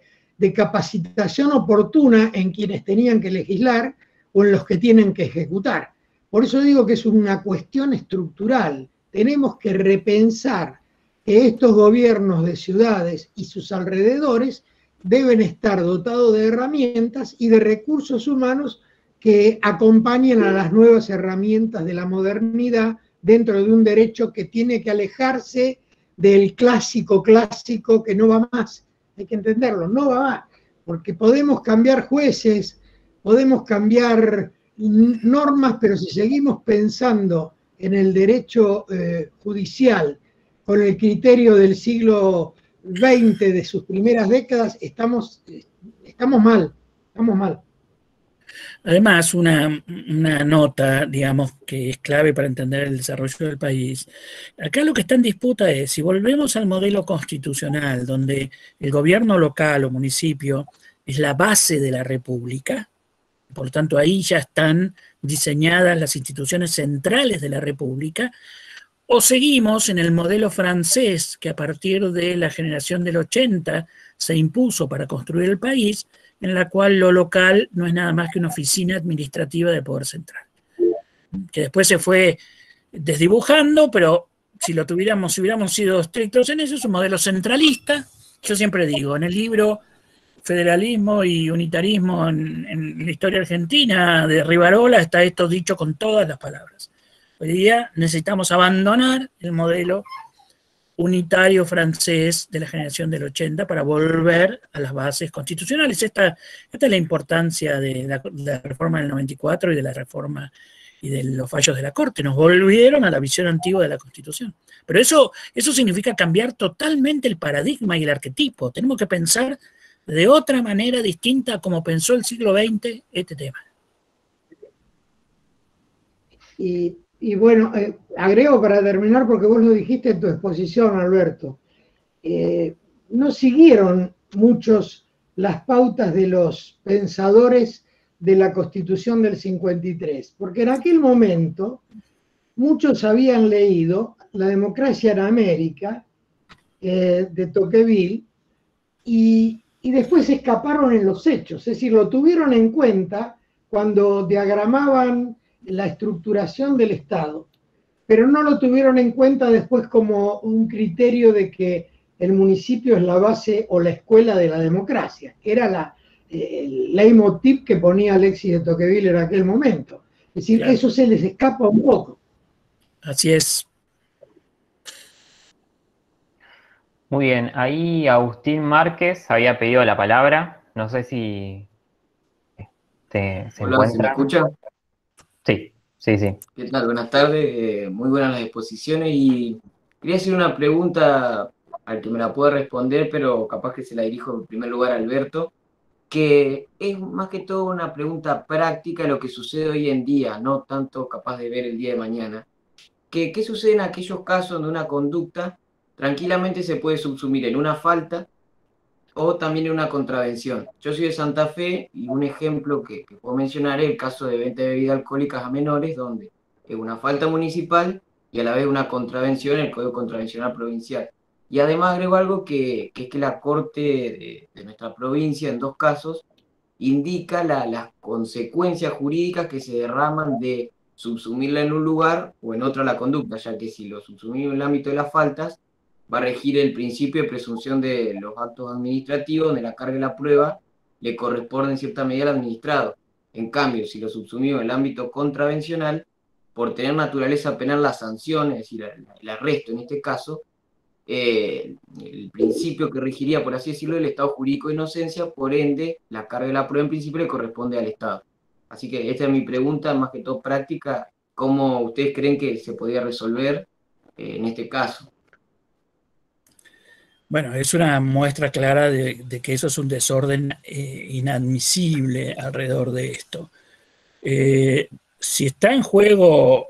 capacitación oportuna en quienes tenían que legislar o en los que tienen que ejecutar. Por eso digo que es una cuestión estructural. Tenemos que repensar que estos gobiernos de ciudades y sus alrededores deben estar dotados de herramientas y de recursos humanos que acompañen a las nuevas herramientas de la modernidad dentro de un derecho que tiene que alejarse del clásico que no va más. Hay que entenderlo, no va más, porque podemos cambiar jueces, podemos cambiar normas, pero si seguimos pensando en el derecho judicial con el criterio del siglo XX, de sus primeras décadas, estamos mal, estamos mal. Además, una nota, digamos, que es clave para entender el desarrollo del país. Acá lo que está en disputa es, si volvemos al modelo constitucional, donde el gobierno local o municipio es la base de la república, por lo tanto ahí ya están diseñadas las instituciones centrales de la república, o seguimos en el modelo francés que a partir de la generación del 80 se impuso para construir el país, en la cual lo local no es nada más que una oficina administrativa de poder central, que después se fue desdibujando, pero si hubiéramos sido estrictos en eso, es un modelo centralista. Yo siempre digo, en el libro Federalismo y Unitarismo en la historia argentina de Rivarola está esto dicho con todas las palabras. Hoy día necesitamos abandonar el modelo unitario francés de la generación del 80 para volver a las bases constitucionales. Esta es la importancia de la reforma del 94 y de la reforma y de los fallos de la Corte. Nos volvieron a la visión antigua de la Constitución. Pero eso significa cambiar totalmente el paradigma y el arquetipo. Tenemos que pensar de otra manera distinta a como pensó el siglo XX este tema. Y bueno, agrego para terminar, porque vos lo dijiste en tu exposición, Alberto, no siguieron muchos las pautas de los pensadores de la Constitución del 53, porque en aquel momento muchos habían leído La democracia en América, de Tocqueville, y después se escaparon en los hechos, es decir, lo tuvieron en cuenta cuando diagramaban la estructuración del Estado, pero no lo tuvieron en cuenta después como un criterio de que el municipio es la base o la escuela de la democracia, que era el leitmotiv que ponía Alexis de Tocqueville en aquel momento. Es decir, claro, eso se les escapa un poco. Así es. Muy bien, ahí Agustín Márquez había pedido la palabra, no sé si se Hola, encuentra. ¿se me escucha? Sí. ¿Qué tal? Buenas tardes, muy buenas las exposiciones y quería hacer una pregunta al que me la pueda responder, pero capaz que se la dirijo en primer lugar a Alberto, que es más que todo una pregunta práctica de lo que sucede hoy en día, no tanto capaz de ver el día de mañana. ¿Qué sucede en aquellos casos donde una conducta tranquilamente se puede subsumir en una falta o también en una contravención? Yo soy de Santa Fe y un ejemplo que puedo mencionar es el caso de venta de bebidas alcohólicas a menores, donde es una falta municipal y a la vez una contravención en el Código Contravencional Provincial. Y además agrego algo que es que la Corte de nuestra provincia, en 2 casos, indica las consecuencias jurídicas que se derraman de subsumirla en un lugar o en otro la conducta, ya que si lo subsumimos en el ámbito de las faltas, va a regir el principio de presunción de los actos administrativos, donde la carga de la prueba le corresponde en cierta medida al administrado. En cambio, si lo subsumimos en el ámbito contravencional, por tener naturaleza penal la sanción, es decir, el arresto en este caso, el principio que regiría, por así decirlo, el estado jurídico de inocencia, por ende, la carga de la prueba en principio le corresponde al Estado. Así que esta es mi pregunta, más que todo práctica, ¿cómo ustedes creen que se podría resolver en este caso? Bueno, es una muestra clara de que eso es un desorden inadmisible alrededor de esto. Si está en juego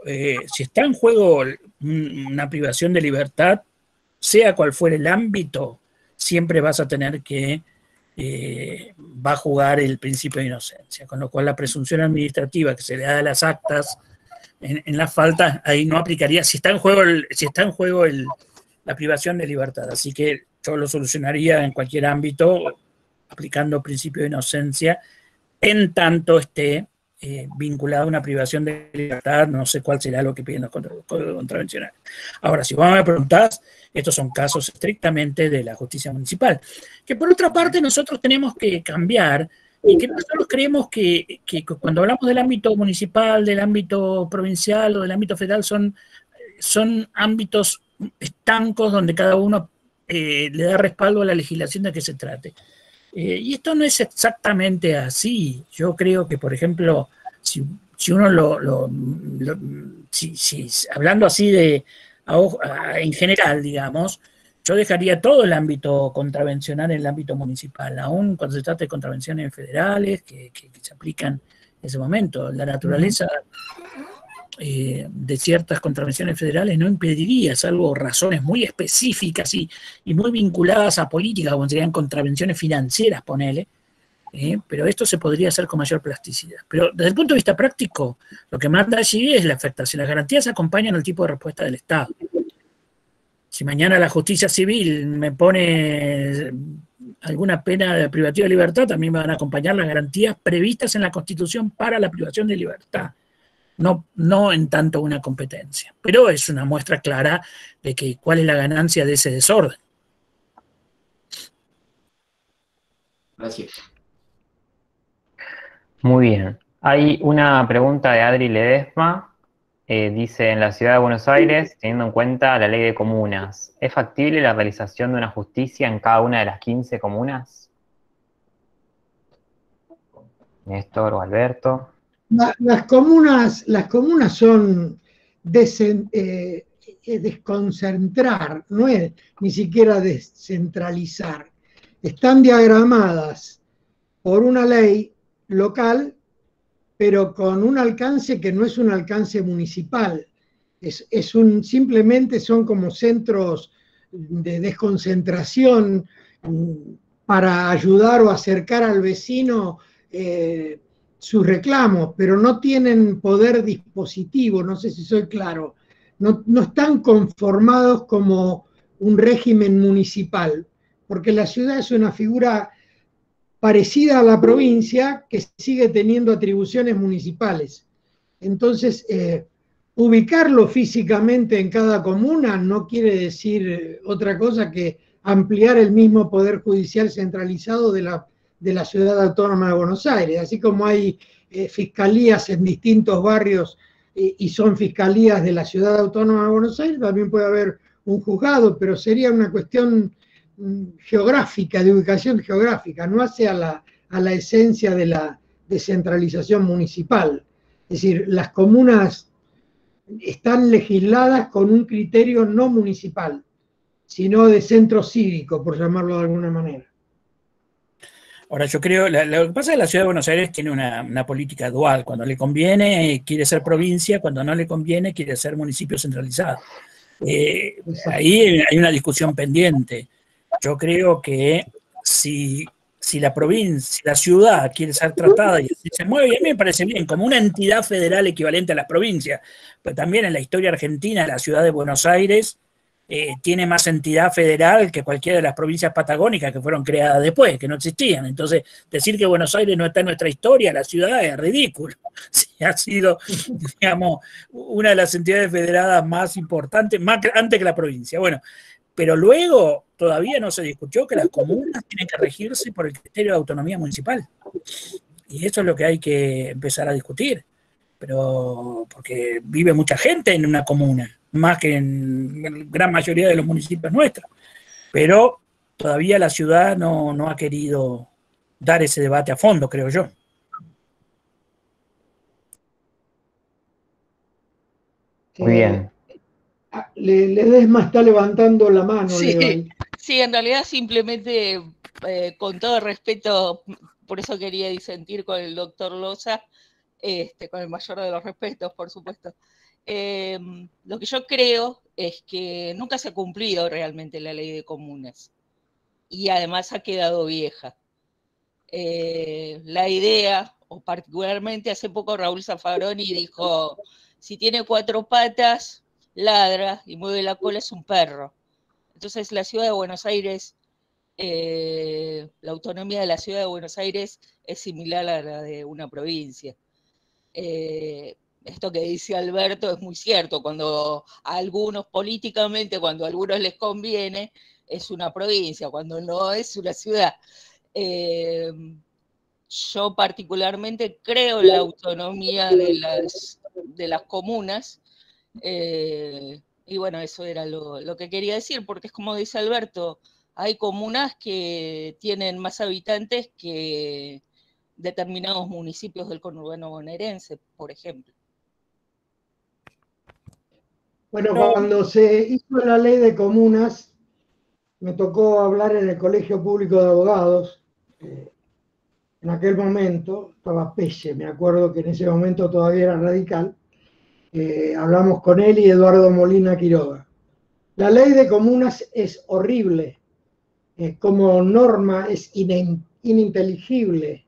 una privación de libertad, sea cual fuera el ámbito, siempre vas a tener que va a jugar el principio de inocencia, con lo cual la presunción administrativa que se le da a las actas en las faltas, ahí no aplicaría, si está en juego la privación de libertad. Así que yo lo solucionaría en cualquier ámbito aplicando principio de inocencia, en tanto esté vinculado a una privación de libertad. No sé cuál será lo que piden los códigos contravencionales. Ahora, si vos me preguntás, estos son casos estrictamente de la justicia municipal, que por otra parte nosotros tenemos que cambiar, y que nosotros creemos que cuando hablamos del ámbito municipal, del ámbito provincial o del ámbito federal, son ámbitos estancos donde cada uno le da respaldo a la legislación de que se trate. Y esto no es exactamente así. Yo creo que, por ejemplo, si uno hablando así en general, digamos, yo dejaría todo el ámbito contravencional en el ámbito municipal, aún cuando se trata de contravenciones federales que se aplican en ese momento. La naturaleza de ciertas contravenciones federales no impediría, salvo razones muy específicas y muy vinculadas a políticas, como serían contravenciones financieras, ponele, pero esto se podría hacer con mayor plasticidad. Pero desde el punto de vista práctico, lo que manda allí es la afectación. Las garantías acompañan al tipo de respuesta del Estado. Si mañana la justicia civil me pone alguna pena de privativa de libertad, también me van a acompañar las garantías previstas en la Constitución para la privación de libertad. no en tanto una competencia. Pero es una muestra clara de que cuál es la ganancia de ese desorden. Gracias. Muy bien. Hay una pregunta de Adri Ledesma. Dice, en la ciudad de Buenos Aires, teniendo en cuenta la ley de comunas, ¿es factible la realización de una justicia en cada una de las 15 comunas? Néstor o Alberto. Las comunas son desconcentrar, no es ni siquiera descentralizar. Están diagramadas por una ley local, pero con un alcance que no es un alcance municipal. Simplemente son como centros de desconcentración para ayudar o acercar al vecino sus reclamos, pero no tienen poder dispositivo, no sé si soy claro. No están conformados como un régimen municipal, porque la ciudad es una figura parecida a la provincia que sigue teniendo atribuciones municipales. Entonces, ubicarlo físicamente en cada comuna no quiere decir otra cosa que ampliar el mismo poder judicial centralizado de la Ciudad Autónoma de Buenos Aires. Así como hay fiscalías en distintos barrios y son fiscalías de la Ciudad Autónoma de Buenos Aires, también puede haber un juzgado, pero sería una cuestión geográfica, de ubicación geográfica, no hace a la esencia de la descentralización municipal. Es decir, las comunas están legisladas con un criterio no municipal, sino de centro cívico, por llamarlo de alguna manera. Ahora, yo creo, lo que pasa es que la Ciudad de Buenos Aires tiene una política dual. Cuando le conviene, quiere ser provincia; cuando no le conviene, quiere ser municipio centralizado. Ahí hay una discusión pendiente. Yo creo que si la provincia, si la ciudad quiere ser tratada y así se mueve, y a mí me parece bien, como una entidad federal equivalente a las provincias, pero también en la historia argentina, la ciudad de Buenos Aires tiene más entidad federal que cualquiera de las provincias patagónicas que fueron creadas después, que no existían. Entonces, decir que Buenos Aires no está en nuestra historia, la ciudad, es ridículo. Sí, ha sido, digamos, una de las entidades federadas más importantes, más antes que la provincia. Bueno, pero luego todavía no se discutió que las comunas tienen que regirse por el criterio de autonomía municipal. Y eso es lo que hay que empezar a discutir. Pero porque vive mucha gente en una comuna, más que en la gran mayoría de los municipios nuestros. Pero todavía la ciudad no ha querido dar ese debate a fondo, creo yo. Muy bien. Ledesma está levantando la mano. Sí, en realidad simplemente, con todo respeto, por eso quería disentir con el doctor Loza, con el mayor de los respetos, por supuesto. Lo que yo creo es que nunca se ha cumplido realmente la ley de comunas y además ha quedado vieja. La idea, o particularmente hace poco Raúl Zaffaroni dijo, si tiene 4 patas, ladra y mueve la cola, es un perro. Entonces la ciudad de Buenos Aires, la autonomía de la ciudad de Buenos Aires es similar a la de una provincia. Esto que dice Alberto es muy cierto, cuando a algunos políticamente, cuando a algunos les conviene, es una provincia, cuando no es una ciudad. Yo particularmente creo en la autonomía de las comunas, y bueno, eso era lo que quería decir, porque es como dice Alberto, hay comunas que tienen más habitantes que determinados municipios del conurbano bonaerense, por ejemplo. Bueno, cuando se hizo la ley de comunas, me tocó hablar en el Colegio Público de Abogados. En aquel momento estaba Pelle, me acuerdo que en ese momento todavía era radical. Hablamos con él y Eduardo Molina Quiroga. La ley de comunas es horrible. Como norma es ininteligible.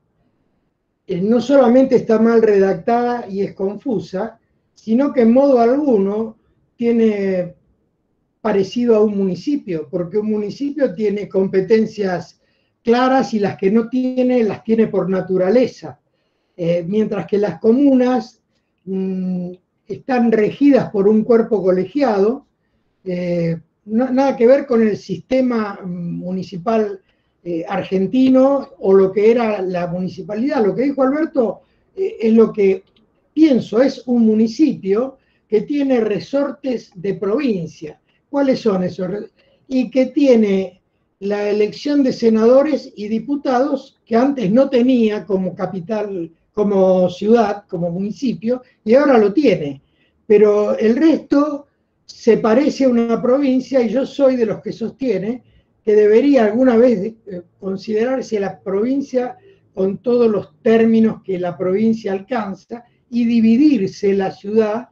No solamente está mal redactada y es confusa, sino que en modo alguno tiene parecido a un municipio, porque un municipio tiene competencias claras y las que no tiene, las tiene por naturaleza. Mientras que las comunas están regidas por un cuerpo colegiado, nada que ver con el sistema municipal argentino o lo que era la municipalidad. Lo que dijo Alberto es lo que pienso, es un municipio que tiene resortes de provincia. ¿Cuáles son esos? Y que tiene la elección de senadores y diputados que antes no tenía como capital, como ciudad, como municipio, y ahora lo tiene. Pero el resto se parece a una provincia, y yo soy de los que sostiene que debería alguna vez considerarse la provincia con todos los términos que la provincia alcanza y dividirse la ciudad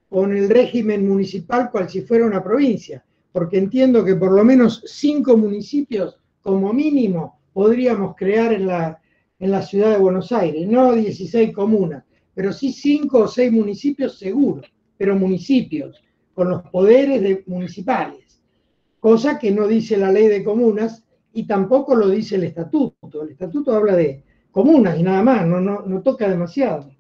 con el régimen municipal cual si fuera una provincia, porque entiendo que por lo menos 5 municipios como mínimo podríamos crear en la ciudad de Buenos Aires, no 16 comunas, pero sí 5 o 6 municipios seguros, pero municipios, con los poderes municipales, cosa que no dice la ley de comunas y tampoco lo dice el estatuto. El estatuto habla de comunas y nada más, no toca demasiado.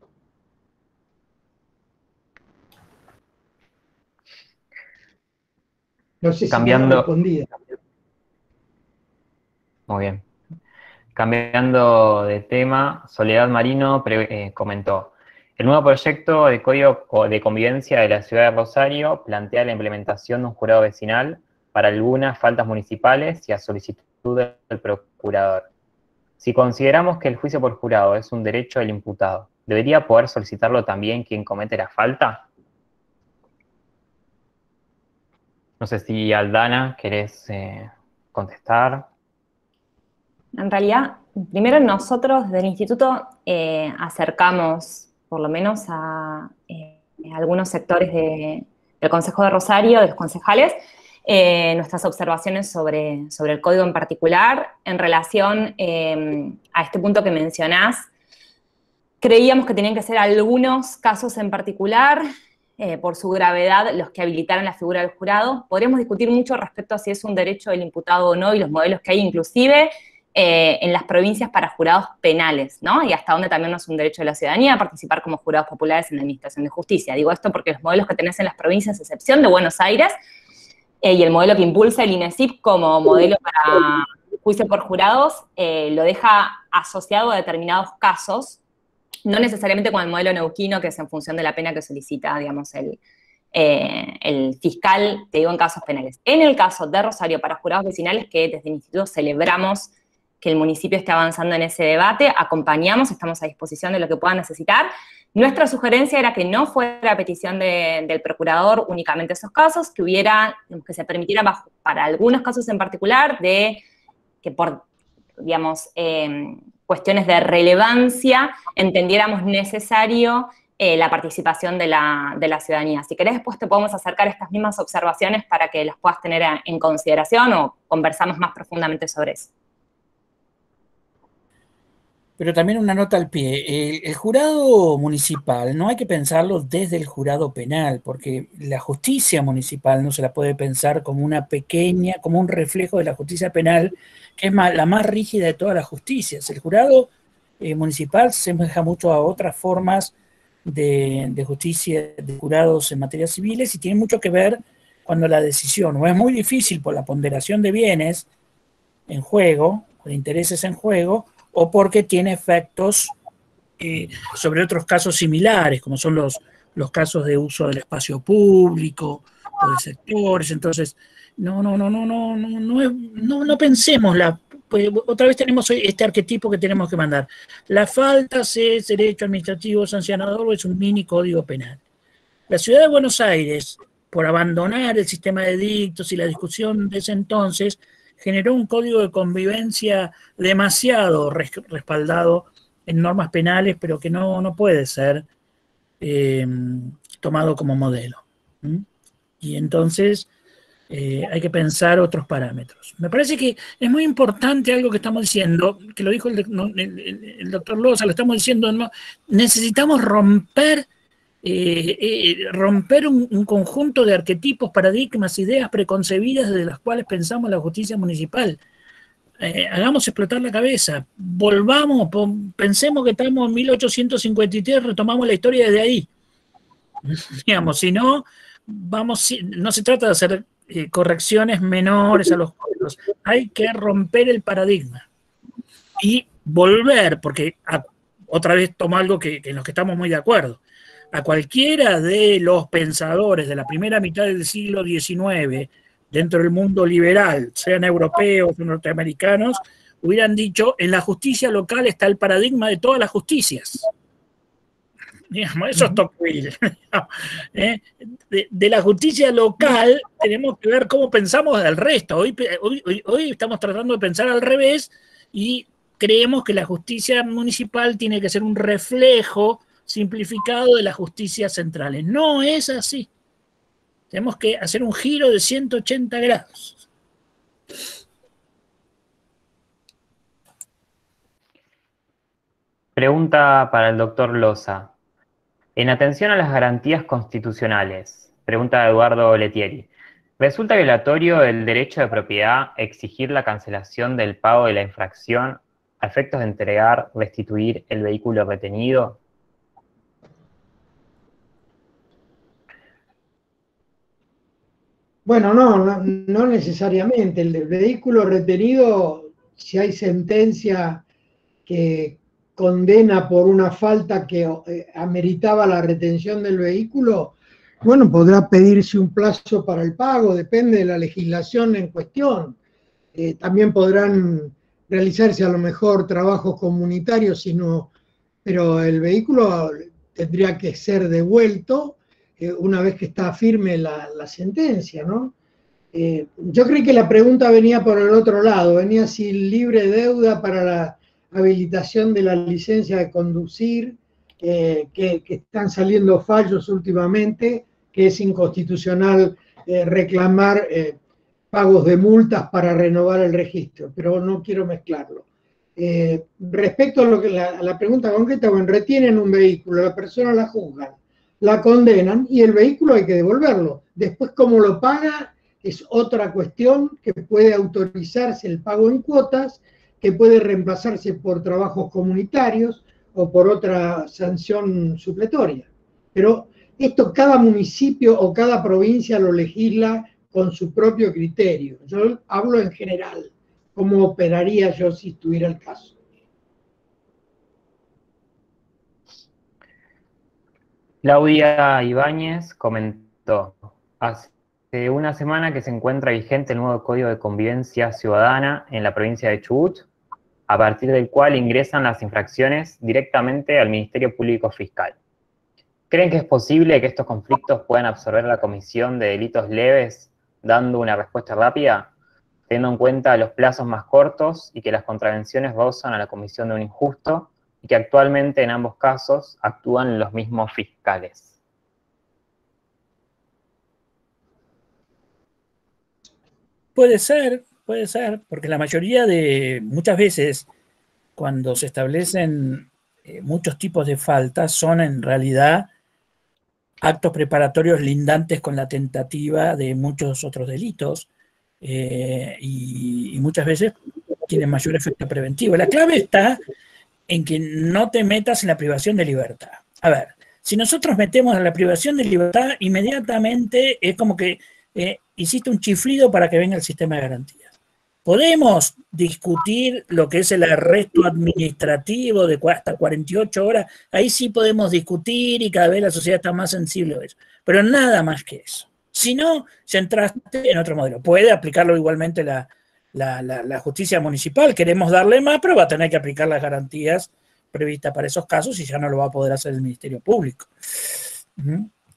No sé si me respondía. Muy bien. Cambiando de tema, Soledad Marino comentó: el nuevo proyecto de Código de Convivencia de la Ciudad de Rosario plantea la implementación de un jurado vecinal para algunas faltas municipales y a solicitud del procurador. Si consideramos que el juicio por jurado es un derecho del imputado, ¿debería poder solicitarlo también quien comete la falta? No sé si, Aldana, querés contestar. En realidad, primero nosotros del instituto acercamos, por lo menos a algunos sectores del Consejo de Rosario, de los concejales, nuestras observaciones sobre el código en particular. En relación a este punto que mencionás, creíamos que tenían que ser algunos casos en particular, por su gravedad, los que habilitaran la figura del jurado. Podríamos discutir mucho respecto a si es un derecho del imputado o no y los modelos que hay, inclusive en las provincias para jurados penales, ¿no? Y hasta dónde también no es un derecho de la ciudadanía participar como jurados populares en la administración de justicia. Digo esto porque los modelos que tenés en las provincias, a excepción de Buenos Aires, y el modelo que impulsa el INESIP como modelo para juicio por jurados, lo deja asociado a determinados casos, no necesariamente con el modelo neuquino, que es en función de la pena que solicita, digamos, el fiscal, te digo, en casos penales. En el caso de Rosario, para jurados vecinales, que desde el instituto celebramos que el municipio esté avanzando en ese debate, acompañamos, estamos a disposición de lo que puedan necesitar. Nuestra sugerencia era que no fuera a petición del procurador únicamente esos casos, que se permitiera para algunos casos en particular, de que por, digamos, cuestiones de relevancia entendiéramos necesario la participación de la ciudadanía. Si querés, después te podemos acercar estas mismas observaciones para que las puedas tener en consideración o conversamos más profundamente sobre eso. Pero también una nota al pie. El jurado municipal no hay que pensarlo desde el jurado penal, porque la justicia municipal no se la puede pensar como una pequeña, como un reflejo de la justicia penal, que es la más rígida de todas las justicias. El jurado municipal se asemeja mucho a otras formas de justicia, de jurados en materias civiles, y tiene mucho que ver cuando la decisión o es muy difícil por la ponderación de bienes en juego, o de intereses en juego, o porque tiene efectos sobre otros casos similares, como son los casos de uso del espacio público o de sectores. Entonces, no pensemos pues, otra vez tenemos este arquetipo que tenemos que mandar. La falta es derecho administrativo sancionador o es un mini código penal. La ciudad de Buenos Aires, por abandonar el sistema de edictos y la discusión de ese entonces, generó un código de convivencia demasiado respaldado en normas penales, pero que no puede ser tomado como modelo. Y entonces hay que pensar otros parámetros. Me parece que es muy importante algo que estamos diciendo, que lo dijo el doctor Loza, lo estamos diciendo, ¿no? Necesitamos romper un conjunto de arquetipos, paradigmas, ideas preconcebidas desde las cuales pensamos la justicia municipal. Hagamos explotar la cabeza, volvamos, pensemos que estamos en 1853, retomamos la historia desde ahí. Digamos, si no, no se trata de hacer correcciones menores a los códigos, hay que romper el paradigma y volver, porque otra vez tomo algo en lo que estamos muy de acuerdo, a cualquiera de los pensadores de la primera mitad del siglo XIX, dentro del mundo liberal, sean europeos o norteamericanos, hubieran dicho, en la justicia local está el paradigma de todas las justicias. Digamos, eso es Tocqueville. De la justicia local tenemos que ver cómo pensamos del resto. Hoy estamos tratando de pensar al revés y creemos que la justicia municipal tiene que ser un reflejo simplificado de las justicias centrales. No es así. Tenemos que hacer un giro de 180 grados. Pregunta para el doctor Loza. En atención a las garantías constitucionales, pregunta Eduardo Letieri, ¿resulta violatorio el derecho de propiedad exigir la cancelación del pago de la infracción a efectos de entregar, restituir el vehículo retenido? Bueno, no necesariamente. El vehículo retenido, si hay sentencia que condena por una falta que ameritaba la retención del vehículo, bueno, podrá pedirse un plazo para el pago, depende de la legislación en cuestión. También podrán realizarse a lo mejor trabajos comunitarios, pero el vehículo tendría que ser devuelto una vez que está firme la sentencia, ¿no? Yo creí que la pregunta venía por el otro lado, venía si libre deuda para la habilitación de la licencia de conducir, que están saliendo fallos últimamente, que es inconstitucional reclamar pagos de multas para renovar el registro, pero no quiero mezclarlo. Respecto a la pregunta concreta, bueno, retienen un vehículo, la persona la juzgan, la condenan y el vehículo hay que devolverlo. Después, cómo lo paga es otra cuestión, que puede autorizarse el pago en cuotas, que puede reemplazarse por trabajos comunitarios o por otra sanción supletoria. Pero esto cada municipio o cada provincia lo legisla con su propio criterio. Yo hablo en general, cómo operaría yo si estuviera el caso. Claudia Ibáñez comentó, hace una semana que se encuentra vigente el nuevo Código de Convivencia Ciudadana en la provincia de Chubut, a partir del cual ingresan las infracciones directamente al Ministerio Público Fiscal. ¿Creen que es posible que estos conflictos puedan absorber la Comisión de Delitos Leves dando una respuesta rápida, teniendo en cuenta los plazos más cortos y que las contravenciones rozan a la comisión de un injusto y que actualmente en ambos casos actúan los mismos fiscales? Puede ser, porque la mayoría muchas veces, cuando se establecen muchos tipos de faltas, son en realidad actos preparatorios lindantes con la tentativa de muchos otros delitos, y muchas veces tienen mayor efecto preventivo. La clave está en que no te metas en la privación de libertad. A ver, si nosotros metemos en la privación de libertad, inmediatamente es como que hiciste un chiflido para que venga el sistema de garantías. Podemos discutir lo que es el arresto administrativo de hasta 48 horas, ahí sí podemos discutir y cada vez la sociedad está más sensible a eso, pero nada más que eso. Si no, ya entraste en otro modelo. Puede aplicarlo igualmente la justicia municipal, queremos darle más, pero va a tener que aplicar las garantías previstas para esos casos y ya no lo va a poder hacer el Ministerio Público.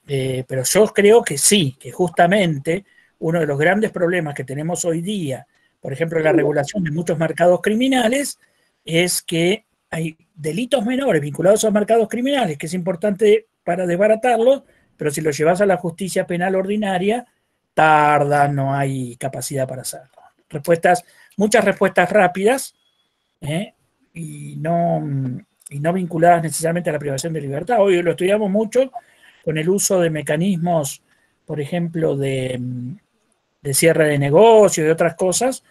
Pero yo creo que sí, que justamente uno de los grandes problemas que tenemos hoy día, por ejemplo, la regulación de muchos mercados criminales, es que hay delitos menores vinculados a los mercados criminales, que es importante para desbaratarlos, pero si los llevas a la justicia penal ordinaria, tarda, no hay capacidad para hacerlo. Muchas respuestas rápidas, y no vinculadas necesariamente a la privación de libertad. Hoy lo estudiamos mucho con el uso de mecanismos, por ejemplo, de cierre de negocio y otras cosas,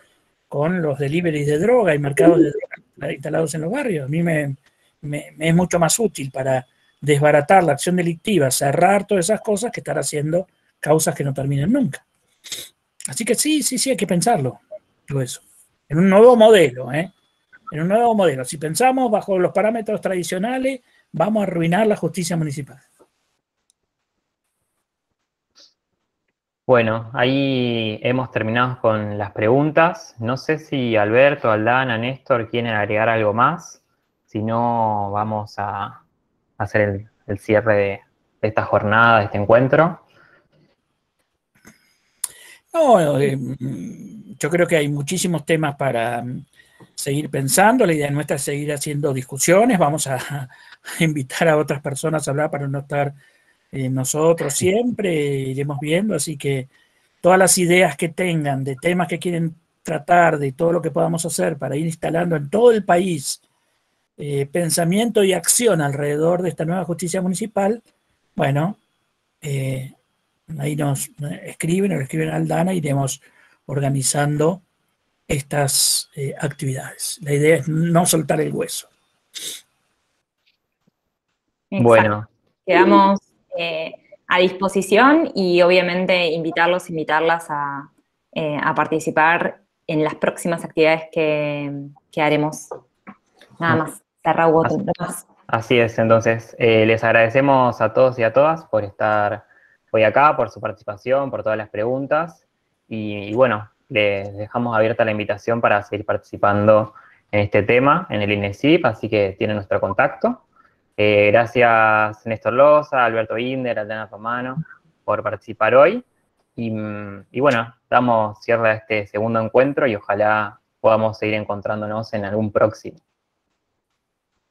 con los deliveries de droga y mercados de droga instalados en los barrios. A mí me es mucho más útil para desbaratar la acción delictiva, cerrar todas esas cosas que estar haciendo causas que no terminan nunca. Así que sí, hay que pensarlo, todo eso. En un nuevo modelo, En un nuevo modelo. Si pensamos bajo los parámetros tradicionales, vamos a arruinar la justicia municipal. Bueno, ahí hemos terminado con las preguntas. No sé si Alberto, Aldana, Néstor quieren agregar algo más. Si no, vamos a hacer el cierre de esta jornada, de este encuentro. No, yo creo que hay muchísimos temas para seguir pensando. La idea nuestra es seguir haciendo discusiones. Vamos a invitar a otras personas a hablar para no estar nosotros siempre. Iremos viendo, así que todas las ideas que tengan de temas que quieren tratar, de todo lo que podamos hacer para ir instalando en todo el país pensamiento y acción alrededor de esta nueva justicia municipal, bueno, ahí nos escriben o le escriben a Aldana y iremos organizando estas actividades. La idea es no soltar el hueso. Exacto. Bueno. Quedamos a disposición y obviamente invitarlas a participar en las próximas actividades que haremos. Nada más. Así es, entonces les agradecemos a todos y a todas por estar hoy acá, por su participación, por todas las preguntas y bueno, les dejamos abierta la invitación para seguir participando en este tema, en el INESIP, así que tienen nuestro contacto. Gracias Néstor Loza, Alberto Inder, Aldana Romano por participar hoy y bueno, damos cierre a este segundo encuentro y ojalá podamos seguir encontrándonos en algún próximo.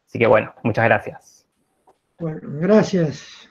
Así que bueno, muchas gracias. Bueno, gracias.